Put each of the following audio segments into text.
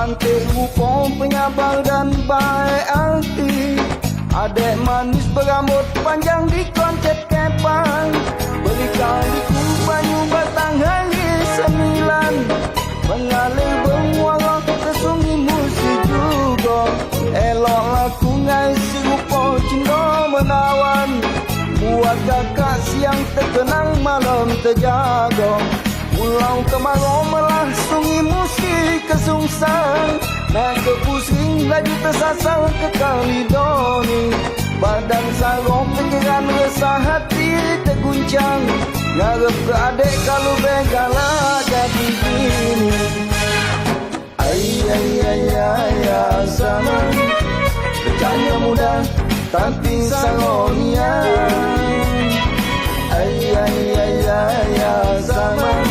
cantik rupa, penyabar dan baik hati. Adek manis berambut panjang di kontet kepang, berikan diku banyu batang hari 9, mengalir bermuara ke sungai Musi juga. Elok laku ngai serupa cinta menawan, buat kakak siang terkenang malam terjaga. Pulau kemarau melah sungai Musi kesungsang, naik ke pusing lagi tersasar ke Kalidoni. Badan sarong pikiran resah hati terguncang, ngarep ke adik kalau begala jadi gini. Ayah zaman bercanda muda tapi salonia. Ayah zaman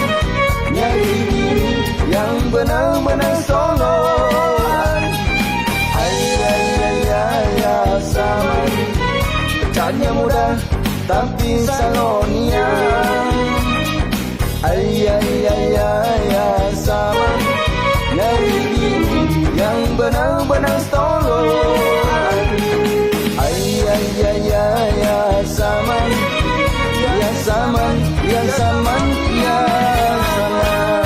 nyari diri yang benar-benar solon. Ayah zaman bercanda muda tapi salonia. Ayah zaman nyari diri yang benar-benar solon. Ayah zaman, ya zaman, ya zaman, ya zaman.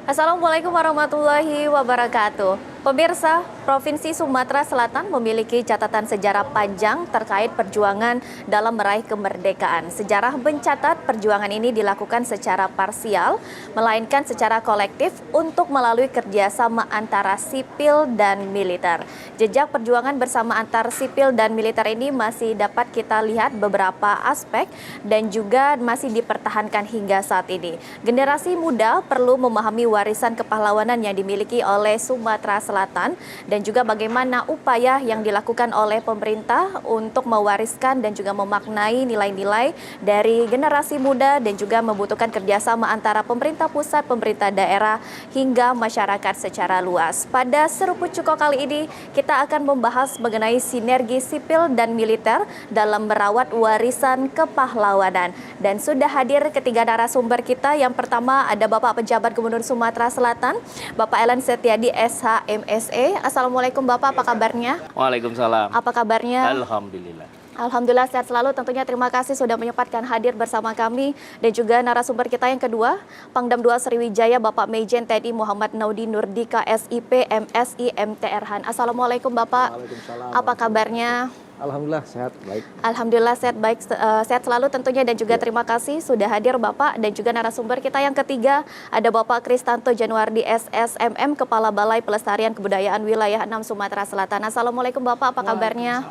Assalamualaikum warahmatullahi wabarakatuh. Pemirsa, Provinsi Sumatera Selatan memiliki catatan sejarah panjang terkait perjuangan dalam meraih kemerdekaan. Sejarah mencatat perjuangan ini dilakukan secara parsial, melainkan secara kolektif untuk melalui kerjasama antara sipil dan militer. Jejak perjuangan bersama antar sipil dan militer ini masih dapat kita lihat beberapa aspek dan juga masih dipertahankan hingga saat ini. Generasi muda perlu memahami warisan kepahlawanan yang dimiliki oleh Sumatera Selatan dan juga bagaimana upaya yang dilakukan oleh pemerintah untuk mewariskan dan juga memaknai nilai-nilai dari generasi muda dan juga membutuhkan kerjasama antara pemerintah pusat, pemerintah daerah hingga masyarakat secara luas. Pada Seruput Cuko kali ini kita akan membahas mengenai sinergi sipil dan militer dalam merawat warisan kepahlawanan. Dan sudah hadir ketiga narasumber kita. Yang pertama ada Bapak Pejabat Gubernur Sumatera Selatan, Bapak Ellen Setiadi SH MSE. Assalamualaikum Bapak, apa kabarnya? Waalaikumsalam. Apa kabarnya? Alhamdulillah. Alhamdulillah sehat selalu. Tentunya terima kasih sudah menyempatkan hadir bersama kami. Dan juga narasumber kita yang kedua, Pangdam 2 Sriwijaya Bapak Mejen TNI Muhammad Naudi Nurdika SIP MSI MTRhan. Assalamualaikum Bapak. Waalaikumsalam. Apa kabarnya? Alhamdulillah sehat baik. Alhamdulillah sehat baik, sehat selalu tentunya dan juga terima kasih sudah hadir Bapak. Dan juga narasumber kita yang ketiga ada Bapak Kristanto Januardi SSMM Kepala Balai Pelestarian Kebudayaan Wilayah 6 Sumatera Selatan. Assalamualaikum Bapak, apa kabarnya?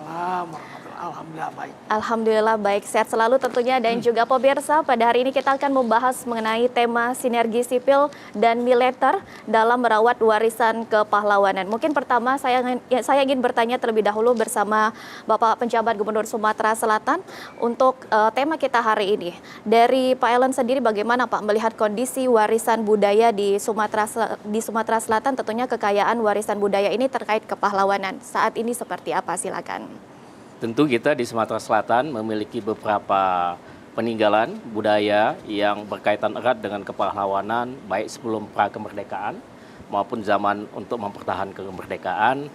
Alhamdulillah baik. Alhamdulillah baik, sehat selalu tentunya. Dan juga pemirsa, pada hari ini kita akan membahas mengenai tema sinergi sipil dan militer dalam merawat warisan kepahlawanan. Mungkin pertama saya ingin bertanya terlebih dahulu bersama Bapak Penjabat Gubernur Sumatera Selatan untuk tema kita hari ini. Dari Pak Ellen sendiri bagaimana Pak melihat kondisi warisan budaya di Sumatera Selatan, tentunya kekayaan warisan budaya ini terkait kepahlawanan. Saat ini seperti apa? Silakan. Tentu kita di Sumatera Selatan memiliki beberapa peninggalan budaya yang berkaitan erat dengan kepahlawanan, baik sebelum pra-kemerdekaan maupun zaman untuk mempertahankan kemerdekaan.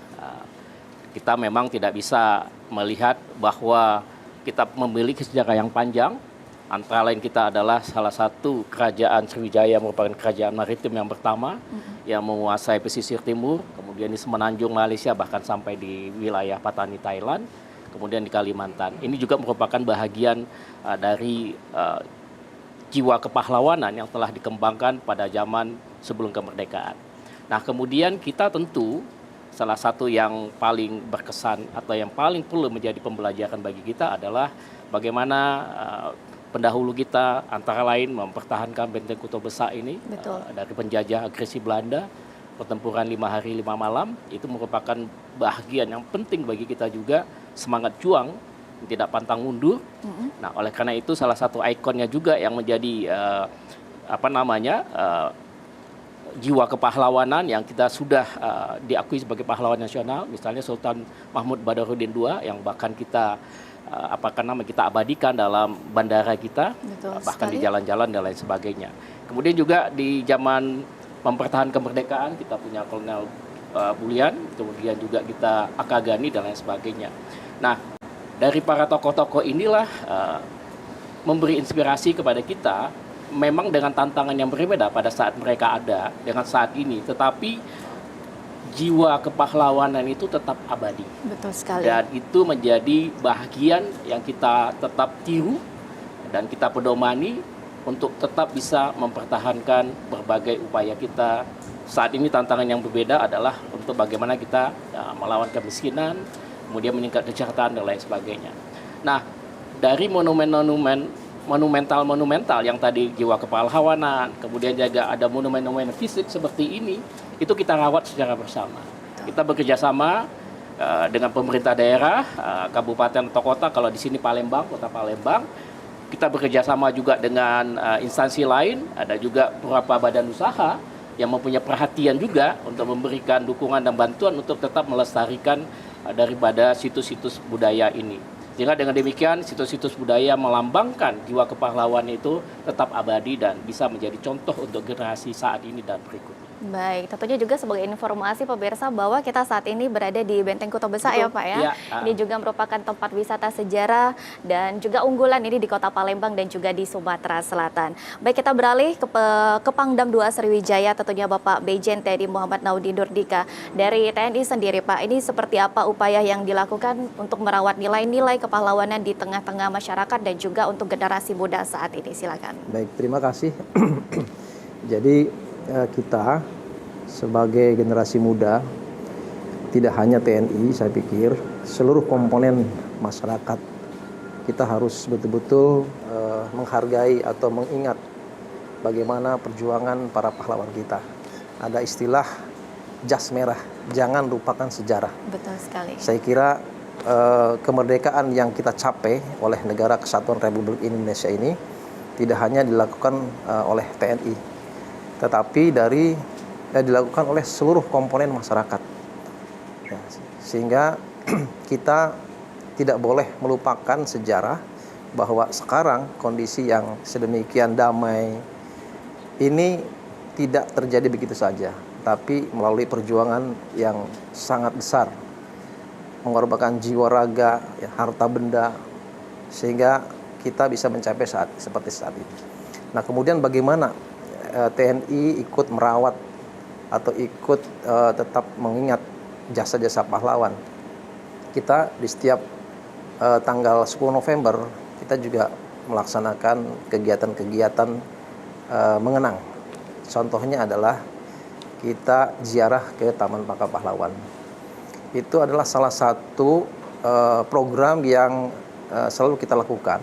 Kita memang tidak bisa melihat bahwa kita memiliki sejarah yang panjang. Antara lain kita adalah salah satu kerajaan Sriwijaya, merupakan kerajaan maritim yang pertama yang menguasai pesisir timur, kemudian di Semenanjung Malaysia, bahkan sampai di wilayah Patani Thailand, kemudian di Kalimantan. Ini juga merupakan bahagian dari jiwa kepahlawanan yang telah dikembangkan pada zaman sebelum kemerdekaan. Nah, kemudian kita tentu salah satu yang paling berkesan atau yang paling perlu menjadi pembelajaran bagi kita adalah bagaimana pendahulu kita antara lain mempertahankan benteng Kota Besar ini dari penjajah agresi Belanda. Pertempuran 5 hari 5 malam itu merupakan bahagian yang penting bagi kita juga, semangat juang, tidak pantang mundur. Nah, oleh karena itu salah satu ikonnya juga yang menjadi jiwa kepahlawanan yang kita sudah diakui sebagai pahlawan nasional, misalnya Sultan Mahmud Badarudin II yang bahkan kita kita abadikan dalam bandara kita, bahkan di jalan-jalan dan lain sebagainya. Kemudian juga di zaman mempertahankan kemerdekaan kita punya Kolonel Bulian, kemudian juga kita Akagani dan lain sebagainya. Nah, dari para tokoh-tokoh inilah memberi inspirasi kepada kita, memang dengan tantangan yang berbeda pada saat mereka ada dengan saat ini, tetapi jiwa kepahlawanan itu tetap abadi. Betul sekali. Dan itu menjadi bahagian yang kita tetap tiru dan kita pedomani untuk tetap bisa mempertahankan berbagai upaya kita. Saat ini tantangan yang berbeda adalah untuk bagaimana kita melawan kemiskinan, kemudian meningkat kesejahteraan dan lain sebagainya. Nah, dari monumental yang tadi jiwa kepahlawanan, kemudian juga ada monumen-monumen fisik seperti ini, itu kita rawat secara bersama. Kita bekerja sama dengan pemerintah daerah, kabupaten atau kota, kalau di sini Palembang, kota Palembang. Kita bekerja sama juga dengan instansi lain, ada juga beberapa badan usaha yang mempunyai perhatian juga untuk memberikan dukungan dan bantuan untuk tetap melestarikan daripada situs-situs budaya ini. Sehingga dengan demikian situs-situs budaya melambangkan jiwa kepahlawanan itu tetap abadi dan bisa menjadi contoh untuk generasi saat ini dan berikutnya. Baik, tentunya juga sebagai informasi pemirsa bahwa kita saat ini berada di Benteng Kota Besar ya Pak ya. Ini juga merupakan tempat wisata sejarah dan juga unggulan ini di Kota Palembang dan juga di Sumatera Selatan. Baik, kita beralih ke Pangdam 2 Sriwijaya, tentunya Bapak Bejen TNI Muhammad Naudi Nurdika. Dari TNI sendiri Pak, ini seperti apa upaya yang dilakukan untuk merawat nilai-nilai kepahlawanan di tengah-tengah masyarakat dan juga untuk generasi muda saat ini? Silakan. Baik, terima kasih. Jadi kita sebagai generasi muda, tidak hanya TNI, saya pikir seluruh komponen masyarakat kita harus betul-betul menghargai atau mengingat bagaimana perjuangan para pahlawan kita. Ada istilah jas merah, jangan lupakan sejarah. Betul sekali. Saya kira kemerdekaan yang kita capai oleh Negara Kesatuan Republik Indonesia ini tidak hanya dilakukan oleh TNI, tetapi dilakukan oleh seluruh komponen masyarakat. Ya, sehingga kita tidak boleh melupakan sejarah bahwa sekarang kondisi yang sedemikian damai ini tidak terjadi begitu saja, tapi melalui perjuangan yang sangat besar, mengorbankan jiwa raga, ya, harta benda, sehingga kita bisa mencapai seperti saat ini. Nah, kemudian bagaimana TNI ikut merawat atau ikut tetap mengingat jasa-jasa pahlawan. Kita di setiap tanggal 10 November kita juga melaksanakan kegiatan-kegiatan mengenang. Contohnya adalah kita ziarah ke Taman Makam Pahlawan. Itu adalah salah satu program yang selalu kita lakukan,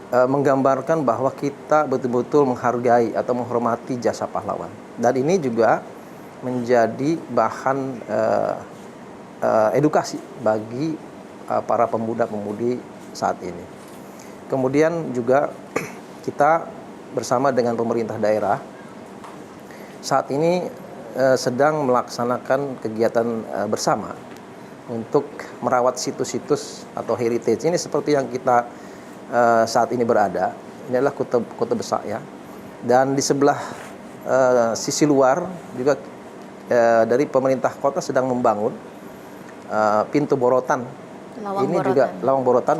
menggambarkan bahwa kita betul-betul menghargai atau menghormati jasa pahlawan. Dan ini juga menjadi bahan edukasi bagi para pemuda-pemudi saat ini. Kemudian juga kita bersama dengan pemerintah daerah saat ini sedang melaksanakan kegiatan bersama untuk merawat situs-situs atau heritage. Ini seperti yang kita saat ini berada. Ini adalah Kota Besar ya. Dan di sebelah sisi luar juga dari pemerintah kota sedang membangun pintu Borotan. Lawang Borotan,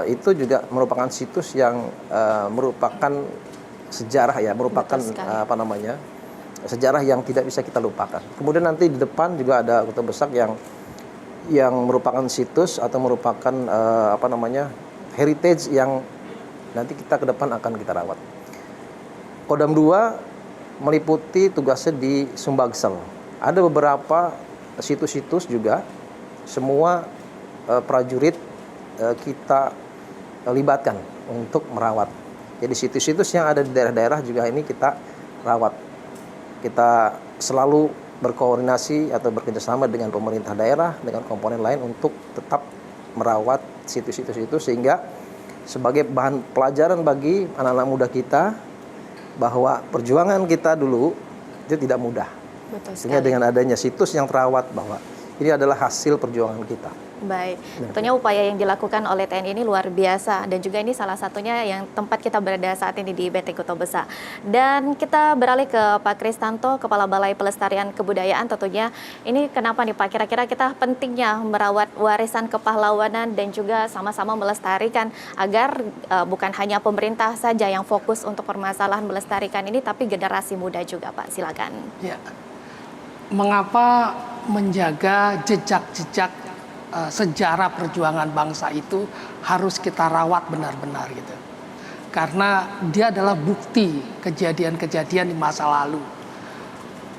itu juga merupakan situs yang merupakan sejarah ya, merupakan sejarah yang tidak bisa kita lupakan. Kemudian nanti di depan juga ada Kota Besar yang merupakan situs atau merupakan heritage yang nanti kita ke depan akan kita rawat. Kodam 2 meliputi tugasnya di Sumbaksel. Ada beberapa situs-situs juga, semua prajurit kita libatkan untuk merawat. Jadi situs-situs yang ada di daerah-daerah juga ini kita rawat. Kita selalu berkoordinasi atau bekerjasama dengan pemerintah daerah, dengan komponen lain untuk tetap merawat situs-situs itu, sehingga sebagai bahan pelajaran bagi anak-anak muda kita bahwa perjuangan kita dulu itu tidak mudah. Sehingga dengan adanya situs yang terawat bahwa ini adalah hasil perjuangan kita. Baik, tentunya upaya yang dilakukan oleh TNI ini luar biasa dan juga ini salah satunya yang tempat kita berada saat ini di Benteng Kota Besar. Dan kita beralih ke Pak Kristanto, Kepala Balai Pelestarian Kebudayaan tentunya. Ini kenapa nih Pak, kira-kira kita pentingnya merawat warisan kepahlawanan dan juga sama-sama melestarikan agar bukan hanya pemerintah saja yang fokus untuk permasalahan melestarikan ini, tapi generasi muda juga Pak, silakan. Ya. Mengapa menjaga jejak-jejak sejarah perjuangan bangsa itu harus kita rawat benar-benar gitu. Karena dia adalah bukti kejadian-kejadian di masa lalu.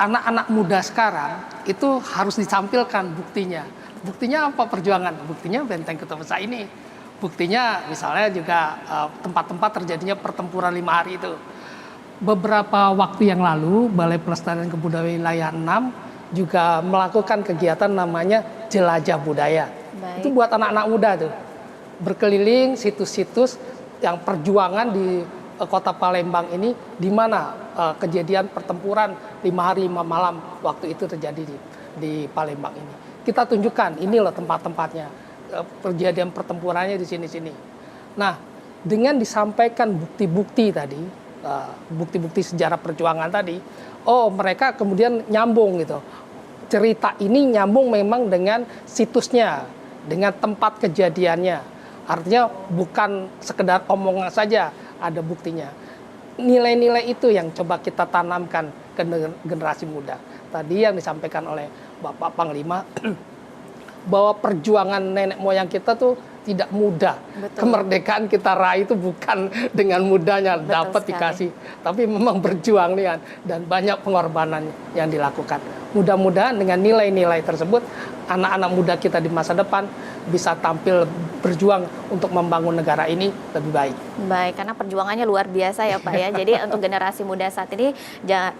Anak-anak muda sekarang itu harus ditampilkan buktinya. Buktinya apa perjuangan? Buktinya Benteng Kota Besar ini. Buktinya misalnya juga tempat-tempat terjadinya pertempuran 5 hari itu. Beberapa waktu yang lalu Balai Pelestarian Kebudayaan Wilayah 6 juga melakukan kegiatan namanya Jelajah Budaya. Baik. Itu buat anak-anak muda tuh. Berkeliling situs-situs yang perjuangan di kota Palembang ini, di mana kejadian pertempuran 5 hari 5 malam waktu itu terjadi di Palembang ini. Kita tunjukkan ini loh tempat-tempatnya, kejadian pertempurannya di sini-sini. Nah, dengan disampaikan bukti-bukti tadi, bukti-bukti sejarah perjuangan tadi, oh mereka kemudian nyambung gitu. Cerita ini nyambung memang dengan situsnya, dengan tempat kejadiannya. Artinya bukan sekedar omongan saja, ada buktinya. Nilai-nilai itu yang coba kita tanamkan ke generasi muda. Tadi yang disampaikan oleh Bapak Panglima, bahwa perjuangan nenek moyang kita tuh tidak mudah. Betul. Kemerdekaan kita raih itu bukan dengan mudahnya dapat dikasih, tapi memang berjuang nih kan, dan banyak pengorbanan yang dilakukan. Mudah-mudahan dengan nilai-nilai tersebut anak-anak muda kita di masa depan bisa tampil berjuang untuk membangun negara ini lebih baik. Baik, karena perjuangannya luar biasa ya Pak ya. Jadi untuk generasi muda saat ini,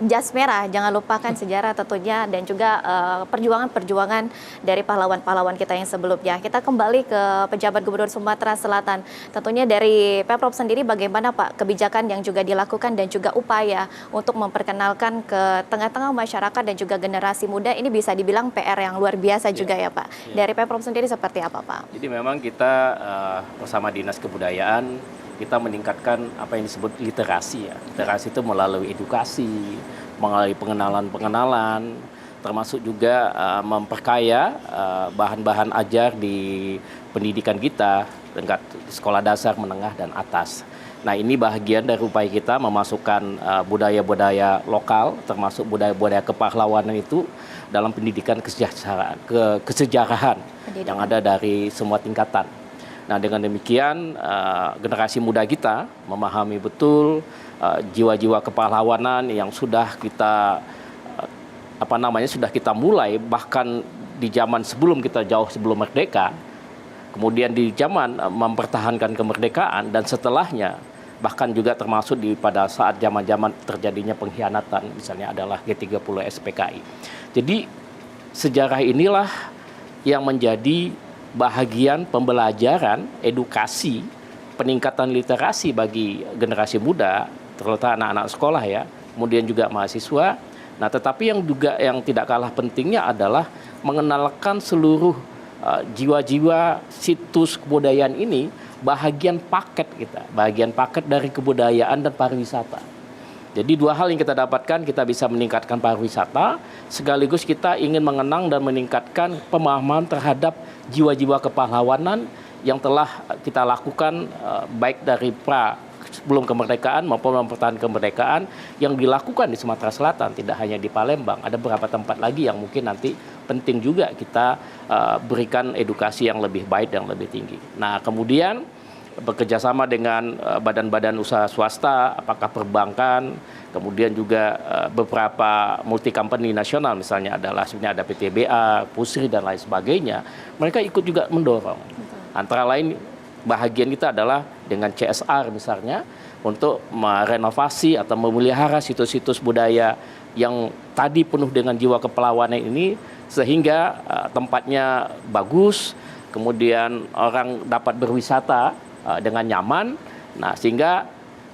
jas merah, jangan lupakan sejarah tentunya dan juga perjuangan-perjuangan dari pahlawan-pahlawan kita yang sebelumnya. Kita kembali ke pejabat Gubernur Sumatera Selatan. Tentunya dari Pemprov sendiri bagaimana Pak kebijakan yang juga dilakukan dan juga upaya untuk memperkenalkan ke tengah-tengah masyarakat dan juga generasi muda, ini bisa dibilang PR yang luar biasa juga ya Pak. Dari Pemprov sendiri seperti apa Pak? Jadi memang kita bersama Dinas Kebudayaan kita meningkatkan apa yang disebut literasi ya. Literasi itu melalui edukasi, melalui pengenalan-pengenalan, termasuk juga memperkaya bahan-bahan ajar di pendidikan kita tingkat sekolah dasar, menengah, dan atas. Nah, ini bagian dari upaya kita memasukkan budaya-budaya lokal, termasuk budaya-budaya kepahlawanan itu dalam pendidikan kesejarahan yang ada dari semua tingkatan. Nah, dengan demikian generasi muda kita memahami betul jiwa-jiwa kepahlawanan yang sudah kita sudah kita mulai bahkan di zaman sebelum kita jauh sebelum merdeka, kemudian di zaman mempertahankan kemerdekaan dan setelahnya, bahkan juga termasuk pada saat zaman-zaman terjadinya pengkhianatan, misalnya adalah G30 SPKI. Jadi sejarah inilah yang menjadi bahagian pembelajaran, edukasi, peningkatan literasi bagi generasi muda, terutama anak-anak sekolah ya, kemudian juga mahasiswa. Nah, tetapi yang tidak kalah pentingnya adalah mengenalkan seluruh jiwa-jiwa situs kebudayaan ini bagian paket dari kebudayaan dan pariwisata. Jadi dua hal yang kita dapatkan, kita bisa meningkatkan pariwisata, sekaligus kita ingin mengenang dan meningkatkan pemahaman terhadap jiwa-jiwa kepahlawanan yang telah kita lakukan baik dari sebelum kemerdekaan maupun mempertahankan kemerdekaan yang dilakukan di Sumatera Selatan, tidak hanya di Palembang. Ada beberapa tempat lagi yang mungkin nanti penting juga kita berikan edukasi yang lebih baik dan lebih tinggi. Nah, kemudian bekerjasama dengan badan-badan usaha swasta, apakah perbankan, kemudian juga beberapa multi company nasional, misalnya sebenarnya ada PTBA, Pusri dan lain sebagainya, mereka ikut juga mendorong. Antara lain bahagian kita adalah dengan CSR misalnya untuk merenovasi atau memelihara situs-situs budaya yang tadi penuh dengan jiwa kepahlawanan ini sehingga tempatnya bagus, kemudian orang dapat berwisata dengan nyaman. Nah, sehingga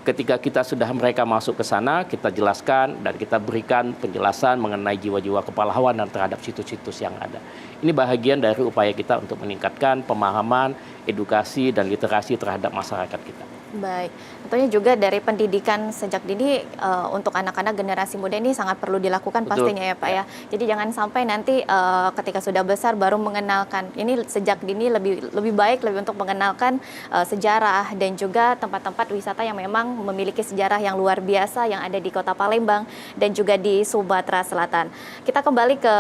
ketika kita sudah mereka masuk ke sana, kita jelaskan dan kita berikan penjelasan mengenai jiwa-jiwa kepahlawanan terhadap situs-situs yang ada. Ini bahagian dari upaya kita untuk meningkatkan pemahaman, edukasi, dan literasi terhadap masyarakat kita. Baik, tentunya juga dari pendidikan sejak dini untuk anak-anak generasi muda ini sangat perlu dilakukan. Betul. Pastinya ya Pak ya. Jadi jangan sampai nanti ketika sudah besar baru mengenalkan. Ini sejak dini lebih baik lebih untuk mengenalkan sejarah dan juga tempat-tempat wisata yang memang memiliki sejarah yang luar biasa yang ada di Kota Palembang dan juga di Sumatera Selatan. Kita kembali ke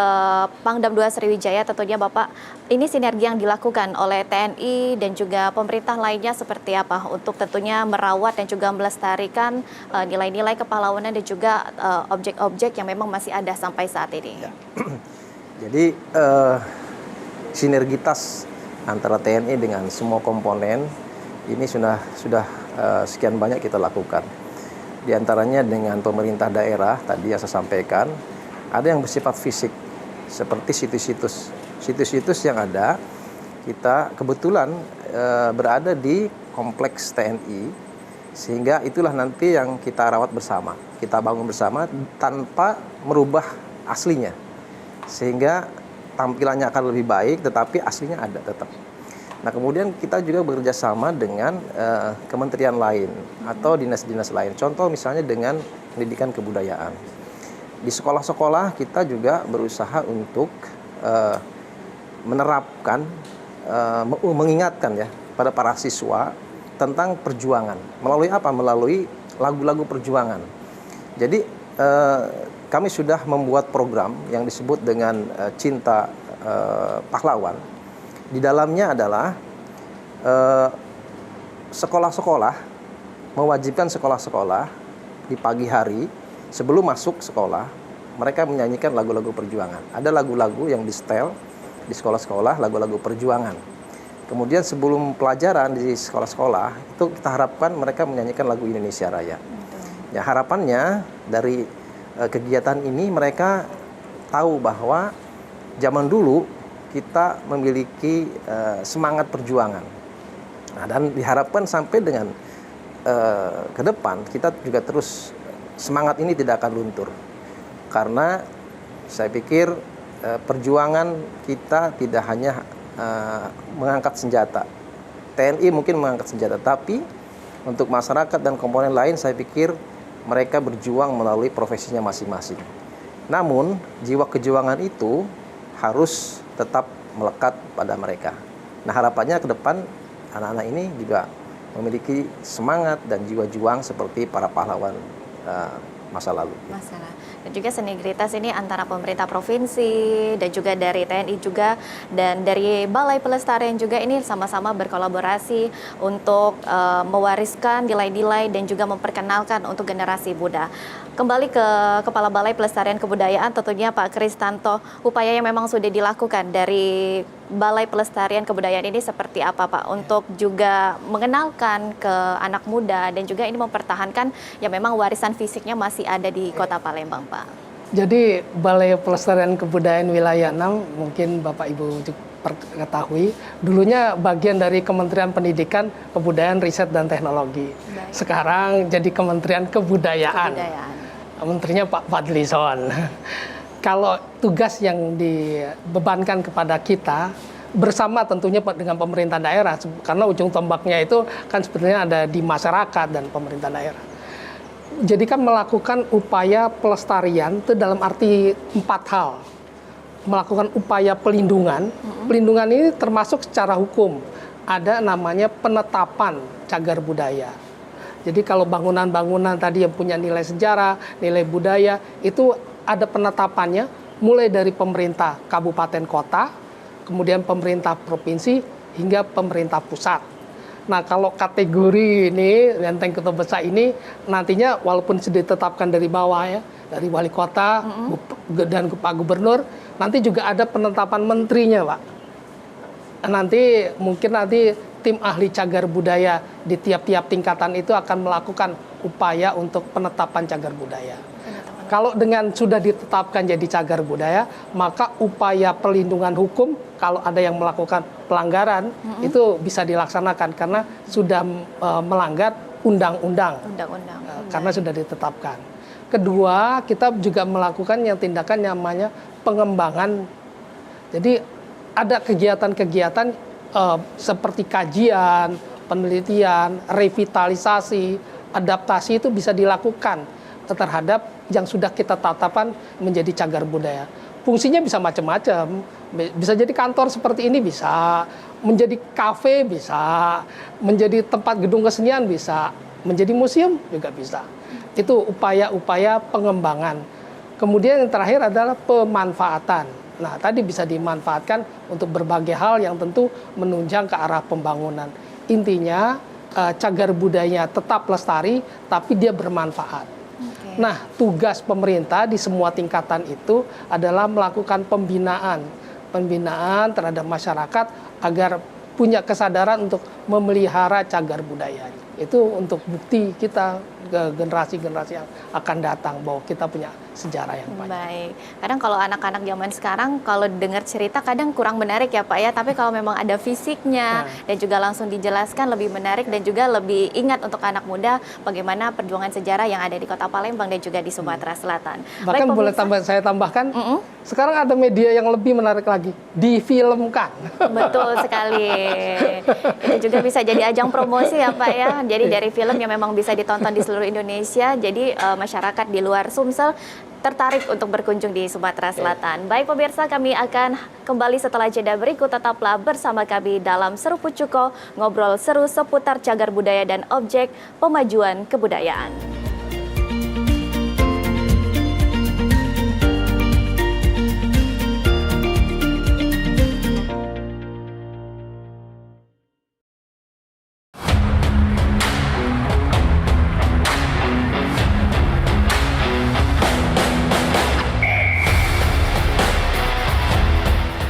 Pangdam 2 Sriwijaya, tentunya Bapak, ini sinergi yang dilakukan oleh TNI dan juga pemerintah lainnya seperti apa untuk tentunya merawat dan juga melestarikan nilai-nilai kepahlawanan dan juga objek-objek yang memang masih ada sampai saat ini. Ya. Jadi sinergitas antara TNI dengan semua komponen ini sudah sekian banyak kita lakukan. Di antaranya dengan pemerintah daerah tadi yang saya sampaikan, ada yang bersifat fisik seperti situs-situs yang ada. Kita kebetulan berada di kompleks TNI, sehingga itulah nanti yang kita rawat bersama, kita bangun bersama tanpa merubah aslinya, sehingga tampilannya akan lebih baik, tetapi aslinya ada tetap. Nah, kemudian kita juga bekerja sama dengan kementerian lain atau dinas-dinas lain. Contoh misalnya dengan pendidikan kebudayaan. Di sekolah-sekolah kita juga berusaha untuk menerapkan, mengingatkan ya pada para siswa tentang perjuangan. Melalui apa? Melalui lagu-lagu perjuangan. Jadi kami sudah membuat program yang disebut dengan Cinta Pahlawan. Di dalamnya adalah sekolah-sekolah, mewajibkan sekolah-sekolah di pagi hari sebelum masuk sekolah, mereka menyanyikan lagu-lagu perjuangan. Ada lagu-lagu yang di-setel di sekolah-sekolah, lagu-lagu perjuangan. Kemudian sebelum pelajaran di sekolah-sekolah, itu kita harapkan mereka menyanyikan lagu Indonesia Raya. Ya, harapannya dari kegiatan ini mereka tahu bahwa zaman dulu kita memiliki semangat perjuangan. Nah, dan diharapkan sampai dengan ke depan kita juga terus semangat ini tidak akan luntur. Karena saya pikir perjuangan kita tidak hanya mengangkat senjata. TNI mungkin mengangkat senjata, tapi untuk masyarakat dan komponen lain saya pikir mereka berjuang melalui profesinya masing-masing. Namun jiwa kejuangan itu harus tetap melekat pada mereka. Nah, harapannya ke depan anak-anak ini juga memiliki semangat dan jiwa juang seperti para pahlawan masa lalu. Dan juga sinergitas ini antara pemerintah provinsi dan juga dari TNI juga dan dari Balai Pelestarian juga ini sama-sama berkolaborasi untuk mewariskan nilai-nilai dan juga memperkenalkan untuk generasi muda. Kembali ke Kepala Balai Pelestarian Kebudayaan tentunya Pak Kristanto, upaya yang memang sudah dilakukan dari Balai Pelestarian Kebudayaan ini seperti apa Pak untuk juga mengenalkan ke anak muda dan juga ini mempertahankan yang memang warisan fisiknya masih ada di Kota Palembang Pak? Jadi Balai Pelestarian Kebudayaan Wilayah 6 mungkin Bapak Ibu ketahui dulunya bagian dari Kementerian Pendidikan, Kebudayaan, Riset dan Teknologi. Baik. Sekarang jadi Kementerian Kebudayaan. Menterinya Pak Fadlizon. Kalau tugas yang dibebankan kepada kita bersama tentunya dengan pemerintah daerah, karena ujung tombaknya itu kan sebetulnya ada di masyarakat dan pemerintah daerah. Jadi kan melakukan upaya pelestarian itu dalam arti 4 hal. Melakukan upaya pelindungan. Pelindungan ini termasuk secara hukum. Ada namanya penetapan cagar budaya. Jadi kalau bangunan-bangunan tadi yang punya nilai sejarah, nilai budaya, itu ada penetapannya mulai dari pemerintah kabupaten kota, kemudian pemerintah provinsi, hingga pemerintah pusat. Nah, kalau kategori ini, Benteng Kota Besar ini, nantinya walaupun sudah ditetapkan dari bawah ya, dari wali kota dan Pak Gubernur, nanti juga ada penetapan menterinya, Pak. Nanti mungkin tim ahli cagar budaya di tiap-tiap tingkatan itu akan melakukan upaya untuk penetapan cagar budaya. Kalau dengan sudah ditetapkan jadi cagar budaya, maka upaya perlindungan hukum kalau ada yang melakukan pelanggaran itu bisa dilaksanakan karena sudah melanggar undang-undang. Undang-undang. Karena sudah ditetapkan. Kedua, kita juga melakukan yang tindakan namanya pengembangan. Jadi ada kegiatan-kegiatan seperti kajian, penelitian, revitalisasi, adaptasi itu bisa dilakukan terhadap yang sudah kita tetapkan menjadi cagar budaya. Fungsinya bisa macam-macam, bisa jadi kantor seperti ini, bisa menjadi kafe, bisa menjadi tempat gedung kesenian, bisa menjadi museum juga bisa. Itu upaya-upaya pengembangan. Kemudian yang terakhir adalah pemanfaatan. Nah, tadi bisa dimanfaatkan untuk berbagai hal yang tentu menunjang ke arah pembangunan. Intinya cagar budayanya tetap lestari, tapi dia bermanfaat. Nah, tugas pemerintah di semua tingkatan itu adalah melakukan pembinaan terhadap masyarakat agar punya kesadaran untuk memelihara cagar budaya. Itu untuk bukti kita ke generasi-generasi yang akan datang bahwa kita punya sejarah yang panjang. Baik. Kadang kalau anak-anak zaman sekarang kalau dengar cerita kadang kurang menarik ya Pak ya, tapi kalau memang ada fisiknya dan juga langsung dijelaskan lebih menarik dan juga lebih ingat untuk anak muda bagaimana perjuangan sejarah yang ada di Kota Palembang dan juga di Sumatera Selatan. Bahkan boleh saya tambahkan, sekarang ada media yang lebih menarik lagi, difilmkan. Betul sekali. Itu juga bisa jadi ajang promosi ya Pak ya. Jadi dari film yang memang bisa ditonton di seluruh Indonesia, jadi masyarakat di luar Sumsel tertarik untuk berkunjung di Sumatera Selatan. Baik pemirsa, kami akan kembali setelah jeda berikut. Tetaplah bersama kami dalam Seruput Cuko, ngobrol seru seputar cagar budaya dan objek pemajuan kebudayaan.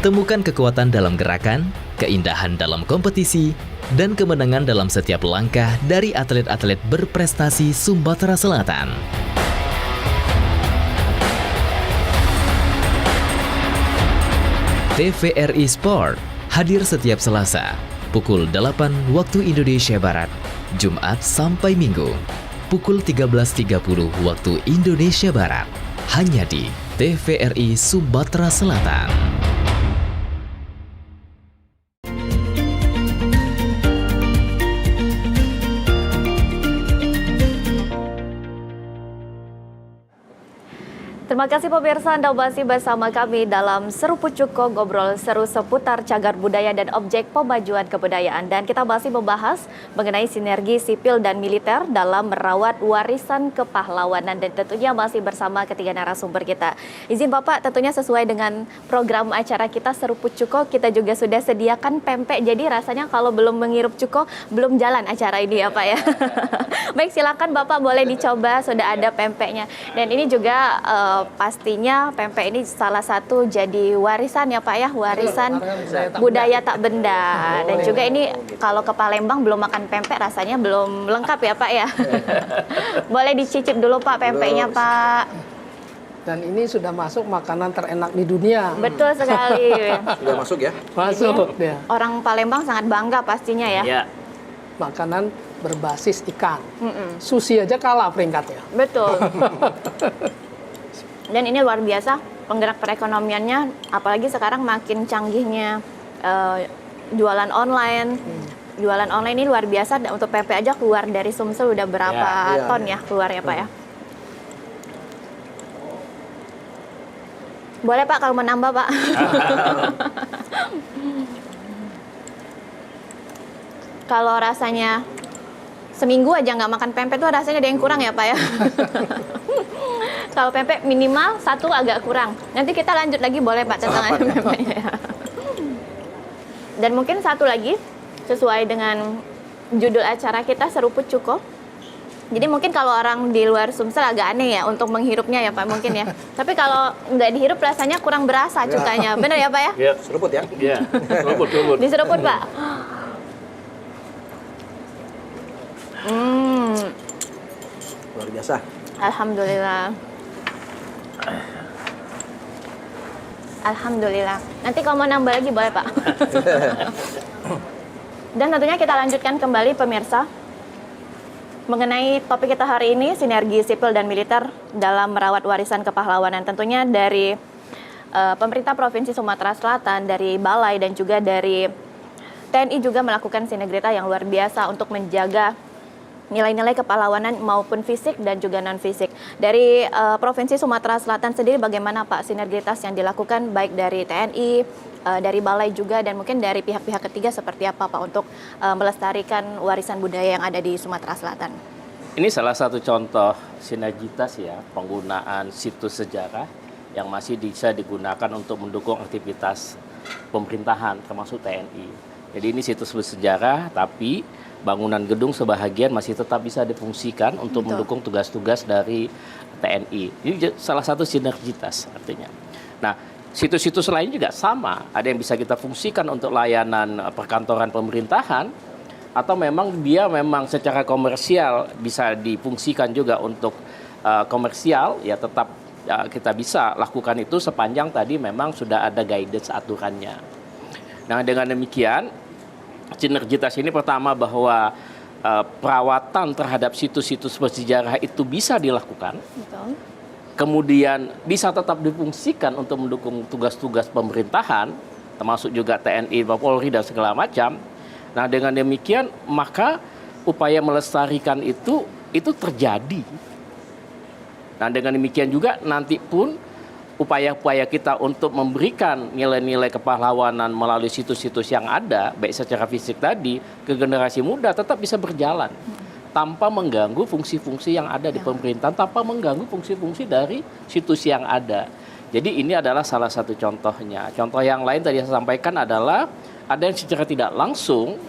Temukan kekuatan dalam gerakan, keindahan dalam kompetisi, dan kemenangan dalam setiap langkah dari atlet-atlet berprestasi Sumatera Selatan. TVRI Sport hadir setiap Selasa, pukul 8 waktu Indonesia Barat, Jumat sampai Minggu, pukul 13.30 waktu Indonesia Barat, hanya di TVRI Sumatera Selatan. Terima kasih pemirsa, Anda masih bersama kami dalam Seruput Cuko, ngobrol seru seputar cagar budaya dan objek pemajuan kebudayaan. Dan kita masih membahas mengenai sinergi sipil dan militer dalam merawat warisan kepahlawanan. Dan tentunya masih bersama ketiga narasumber kita. Izin Bapak, tentunya sesuai dengan program acara kita Seruput Cuko, kita juga sudah sediakan pempek. Jadi rasanya kalau belum menghirup cuko, belum jalan acara ini ya Pak ya. Baik, silakan Bapak boleh dicoba, sudah ada pempeknya. Dan ini juga pastinya pempek ini salah satu jadi warisan ya Pak ya, warisan budaya tak benda. Dan juga ini kalau ke Palembang belum makan pempek rasanya belum lengkap ya Pak ya. Boleh dicicip dulu Pak pempeknya Pak. Dan ini sudah masuk makanan terenak di dunia. Betul sekali. Sudah masuk ya? Masuk ya. Orang Palembang sangat bangga pastinya ya. Ya. Makanan berbasis ikan. Sushi aja kalah peringkatnya. Betul. Dan ini luar biasa penggerak perekonomiannya, apalagi sekarang makin canggihnya jualan online. Jualan online ini luar biasa, untuk pempek aja keluar dari Sumsel udah berapa ton ya keluar ya Pak ya. Boleh Pak kalau menambah Pak. Kalau rasanya seminggu aja nggak makan pempek tuh rasanya ada yang kurang ya Pak ya. Kalau pempek minimal satu agak kurang. Nanti kita lanjut lagi boleh Pak tentang pempeknya. Dan mungkin satu lagi sesuai dengan judul acara kita Seruput Cuko. Jadi mungkin kalau orang di luar Sumsel agak aneh ya untuk menghirupnya ya Pak mungkin ya. Tapi kalau nggak dihirup rasanya kurang berasa cukanya. Benar ya Pak ya? Ya. Seruput ya? Iya. Seruput. Diseruput Pak. Luar biasa. Alhamdulillah. Alhamdulillah. Nanti kalau mau nambah lagi boleh Pak. Dan tentunya kita lanjutkan kembali pemirsa. Mengenai topik kita hari ini, sinergi sipil dan militer dalam merawat warisan kepahlawanan. Tentunya dari pemerintah Provinsi Sumatera Selatan, dari Balai dan juga dari TNI juga melakukan sinergitas yang luar biasa untuk menjaga nilai-nilai kepahlawanan maupun fisik dan juga non-fisik. Dari Provinsi Sumatera Selatan sendiri bagaimana Pak sinergitas yang dilakukan baik dari TNI, dari Balai juga dan mungkin dari pihak-pihak ketiga seperti apa Pak untuk melestarikan warisan budaya yang ada di Sumatera Selatan? Ini salah satu contoh sinergitas ya, penggunaan situs sejarah yang masih bisa digunakan untuk mendukung aktivitas pemerintahan termasuk TNI. Jadi ini situs bersejarah tapi bangunan gedung sebahagian masih tetap bisa difungsikan untuk mendukung tugas-tugas dari TNI. Ini salah satu sinergitas artinya. Nah, situs-situs lain juga sama. Ada yang bisa kita fungsikan untuk layanan perkantoran pemerintahan, atau memang dia memang secara komersial bisa difungsikan juga untuk komersial, ya tetap kita bisa lakukan itu sepanjang tadi memang sudah ada guidance aturannya. Nah, dengan demikian, sinergitas ini pertama bahwa perawatan terhadap situs-situs bersejarah itu bisa dilakukan. Betul. Kemudian bisa tetap difungsikan untuk mendukung tugas-tugas pemerintahan, termasuk juga TNI, Polri, dan segala macam. Nah, dengan demikian, maka upaya melestarikan itu terjadi. Nah, dengan demikian juga nanti pun upaya-upaya kita untuk memberikan nilai-nilai kepahlawanan melalui situs-situs yang ada, baik secara fisik tadi, ke generasi muda tetap bisa berjalan. Tanpa mengganggu fungsi-fungsi yang ada di pemerintahan, tanpa mengganggu fungsi-fungsi dari situs yang ada. Jadi ini adalah salah satu contohnya. Contoh yang lain tadi saya sampaikan adalah ada yang secara tidak langsung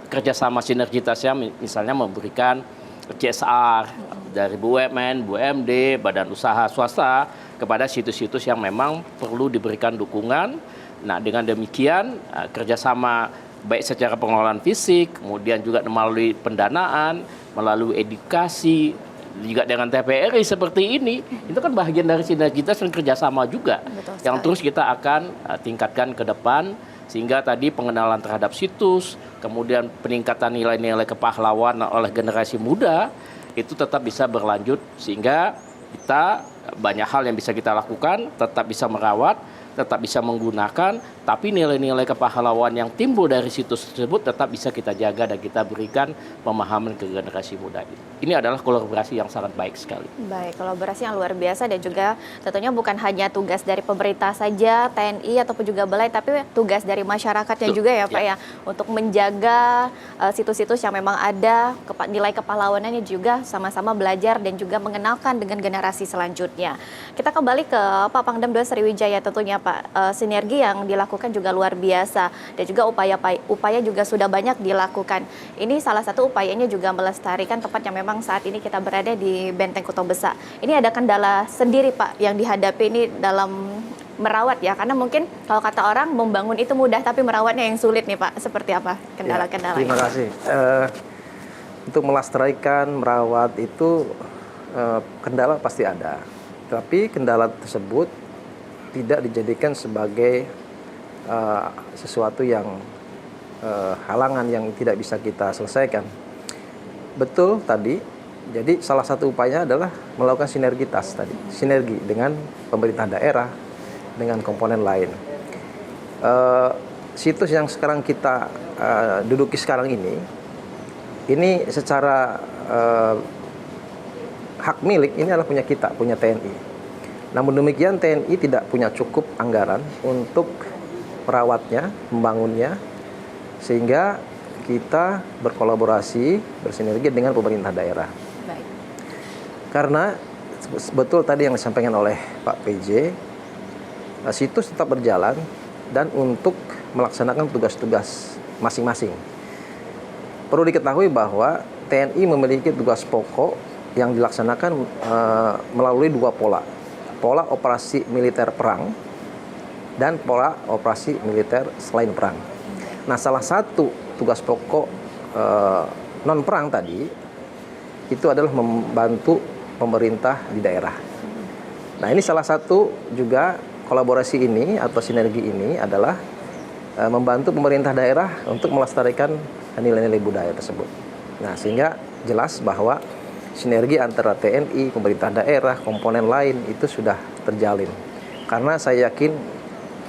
kerjasama sinergitasnya, misalnya memberikan CSR dari BUMN, BUMD, badan usaha swasta kepada situs-situs yang memang perlu diberikan dukungan. Nah, dengan demikian kerjasama baik secara pengelolaan fisik, kemudian juga melalui pendanaan, melalui edukasi, juga dengan TPRI seperti ini, itu kan bagian dari sinergitas dan kerjasama juga yang terus kita akan tingkatkan ke depan, sehingga tadi pengenalan terhadap situs, kemudian peningkatan nilai-nilai kepahlawanan oleh generasi muda itu tetap bisa berlanjut, sehingga kita banyak hal yang bisa kita lakukan, tetap bisa merawat, tetap bisa menggunakan, tapi nilai-nilai kepahlawanan yang timbul dari situs tersebut tetap bisa kita jaga dan kita berikan pemahaman ke generasi muda. Ini adalah kolaborasi yang sangat baik sekali. Baik, kolaborasi yang luar biasa dan juga tentunya bukan hanya tugas dari pemerintah saja, TNI ataupun juga Balai, tapi tugas dari masyarakatnya juga ya Pak ya, untuk menjaga situs-situs yang memang ada, nilai kepahlawanannya juga sama-sama belajar dan juga mengenalkan dengan generasi selanjutnya. Kita kembali ke Pak Pangdam II Sriwijaya tentunya Pak, sinergi yang dilakukan juga luar biasa dan juga upaya juga sudah banyak dilakukan. Ini salah satu upayanya juga melestarikan tempat yang memang saat ini kita berada di Benteng Kota Besar. Ini ada kendala sendiri Pak yang dihadapi ini dalam merawat ya, karena mungkin kalau kata orang membangun itu mudah tapi merawatnya yang sulit nih Pak. Seperti apa kendala-kendala? Terima kasih. Untuk melestarikan, merawat itu kendala pasti ada. Tapi kendala tersebut tidak dijadikan sebagai sesuatu yang halangan yang tidak bisa kita selesaikan. Betul tadi, jadi salah satu upaya adalah melakukan sinergitas tadi, sinergi dengan pemerintah daerah, dengan komponen lain. Situs yang sekarang kita duduki sekarang ini secara hak milik ini adalah punya kita, punya TNI. Namun demikian TNI tidak punya cukup anggaran untuk merawatnya, membangunnya, sehingga kita berkolaborasi, bersinergi dengan pemerintah daerah. Baik. Karena betul tadi yang disampaikan oleh Pak PJ, situs tetap berjalan dan untuk melaksanakan tugas-tugas masing-masing. Perlu diketahui bahwa TNI memiliki tugas pokok yang dilaksanakan melalui dua pola. Pola operasi militer perang dan pola operasi militer selain perang. Nah, salah satu tugas pokok non perang tadi itu adalah membantu pemerintah di daerah. Nah, ini salah satu juga kolaborasi ini atau sinergi ini adalah membantu pemerintah daerah untuk melestarikan nilai-nilai budaya tersebut. Nah, sehingga jelas bahwa sinergi antara TNI, pemerintah daerah, komponen lain itu sudah terjalin. Karena saya yakin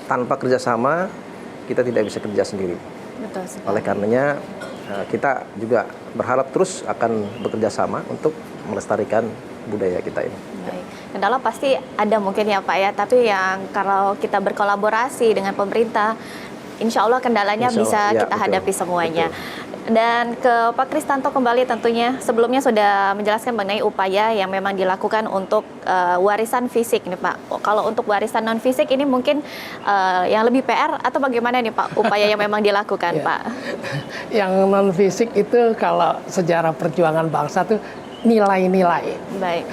tanpa kerjasama kita tidak bisa kerja sendiri. Betul sekali. Oleh karenanya kita juga berharap terus akan bekerja sama untuk melestarikan budaya kita ini. Baik. Kendala pasti ada mungkin ya Pak ya, tapi yang kalau kita berkolaborasi dengan pemerintah, insya Allah kendalanya Insya Allah, bisa ya, kita betul, hadapi semuanya. betul. Dan ke Pak Kristanto kembali tentunya, sebelumnya sudah menjelaskan mengenai upaya yang memang dilakukan untuk warisan fisik nih Pak. Kalau untuk warisan non fisik ini mungkin yang lebih PR atau bagaimana nih Pak upaya yang memang dilakukan Ya. Pak? Yang non fisik itu kalau sejarah perjuangan bangsa tuh nilai-nilai. Baik.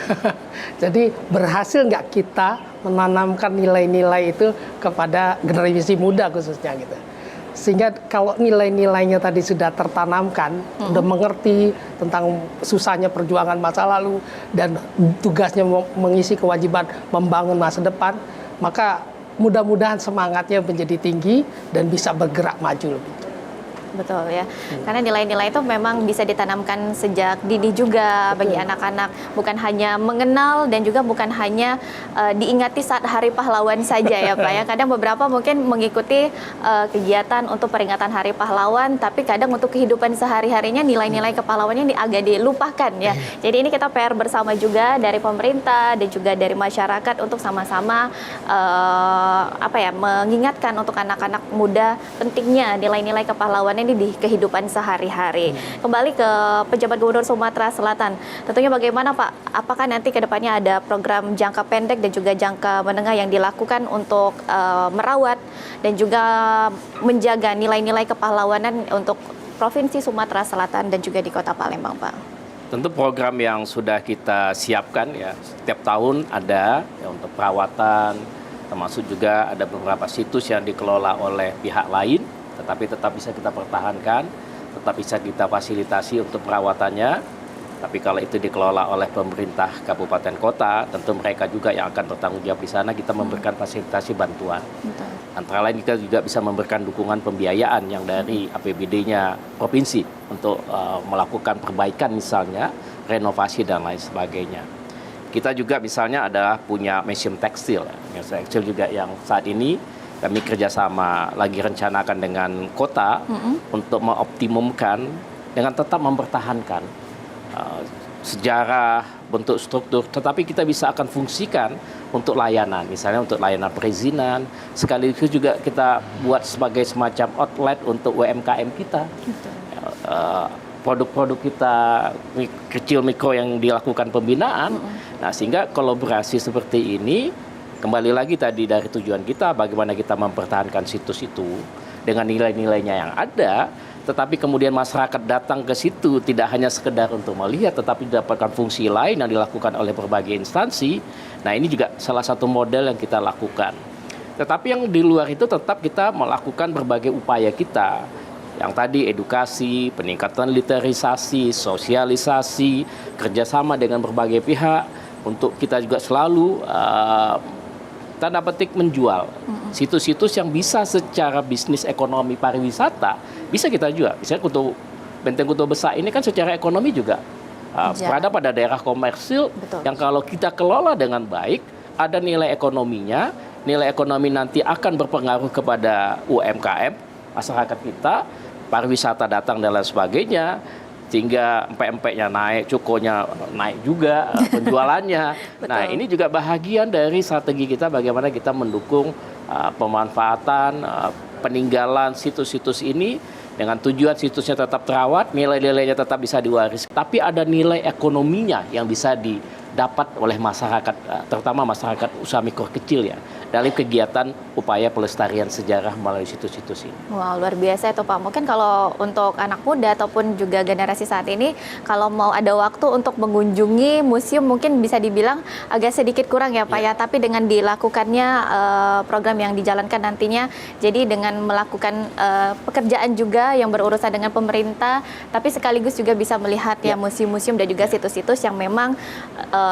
Jadi berhasil nggak kita menanamkan nilai-nilai itu kepada generasi muda khususnya gitu. Sehingga kalau nilai-nilainya tadi sudah tertanamkan, udah mengerti tentang susahnya perjuangan masa lalu dan tugasnya mengisi kewajiban membangun masa depan, maka mudah-mudahan semangatnya menjadi tinggi dan bisa bergerak maju lebih. Betul ya, karena nilai-nilai itu memang bisa ditanamkan sejak dini juga bagi anak-anak, bukan hanya mengenal dan juga bukan hanya diingati saat Hari Pahlawan saja ya Pak ya. Kadang beberapa mungkin mengikuti kegiatan untuk peringatan Hari Pahlawan, tapi kadang untuk kehidupan sehari-harinya nilai-nilai kepahlawannya agak dilupakan ya. Jadi ini kita PR bersama juga dari pemerintah dan juga dari masyarakat untuk sama-sama mengingatkan untuk anak-anak muda pentingnya nilai-nilai kepahlawanan ini di kehidupan sehari-hari. Kembali ke pejabat Gubernur Sumatera Selatan, tentunya bagaimana Pak? Apakah nanti ke depannya ada program jangka pendek dan juga jangka menengah yang dilakukan untuk merawat dan juga menjaga nilai-nilai kepahlawanan untuk Provinsi Sumatera Selatan dan juga di Kota Palembang, Pak? Tentu program yang sudah kita siapkan ya, setiap tahun ada ya, untuk perawatan, termasuk juga ada beberapa situs yang dikelola oleh pihak lain, tetapi tetap bisa kita pertahankan, tetap bisa kita fasilitasi untuk perawatannya. Tapi kalau itu dikelola oleh pemerintah kabupaten kota, tentu mereka juga yang akan bertanggung jawab di sana, kita memberikan fasilitasi bantuan. Betul. Antara lain kita juga bisa memberikan dukungan pembiayaan yang dari APBD-nya provinsi untuk melakukan perbaikan misalnya, renovasi dan lain sebagainya. Kita juga misalnya adalah punya museum tekstil juga yang saat ini kami kerjasama lagi rencanakan dengan kota untuk mengoptimumkan dengan tetap mempertahankan sejarah, bentuk struktur, tetapi kita bisa akan fungsikan untuk layanan, misalnya untuk layanan perizinan, sekaligus juga kita buat sebagai semacam outlet untuk UMKM kita. Produk-produk kita kecil mikro yang dilakukan pembinaan. Nah, sehingga kolaborasi seperti ini kembali lagi tadi dari tujuan kita bagaimana kita mempertahankan situs itu dengan nilai-nilainya yang ada, tetapi kemudian masyarakat datang ke situ tidak hanya sekedar untuk melihat, tetapi dapatkan fungsi lain yang dilakukan oleh berbagai instansi. Nah, ini juga salah satu model yang kita lakukan. Tetapi yang di luar itu tetap kita melakukan berbagai upaya kita. Yang tadi edukasi, peningkatan literasi, sosialisasi, kerjasama dengan berbagai pihak untuk kita juga selalu tanda petik menjual situs-situs yang bisa secara bisnis ekonomi pariwisata bisa kita jual. Misalnya Benteng Kuto Besar ini kan secara ekonomi juga berada pada daerah komersil. Betul. Yang kalau kita kelola dengan baik, ada nilai ekonominya, nilai ekonomi nanti akan berpengaruh kepada UMKM, masyarakat kita, pariwisata datang dan lain sebagainya, sehingga empek-empeknya naik, cukonya naik juga, penjualannya. Nah, ini juga bahagian dari strategi kita bagaimana kita mendukung pemanfaatan, peninggalan situs-situs ini dengan tujuan situsnya tetap terawat, nilai-nilainya tetap bisa diwariskan, tapi ada nilai ekonominya yang bisa didapat oleh masyarakat, terutama masyarakat usaha mikro kecil ya, dalam kegiatan upaya pelestarian sejarah melalui situs-situs ini. Wah, luar biasa itu Pak. Mungkin kalau untuk anak muda ataupun juga generasi saat ini, kalau mau ada waktu untuk mengunjungi museum mungkin bisa dibilang agak sedikit kurang ya Pak ya. Tapi dengan dilakukannya program yang dijalankan nantinya, jadi dengan melakukan pekerjaan juga yang berurusan dengan pemerintah, tapi sekaligus juga bisa melihat ya museum-museum dan juga situs-situs yang memang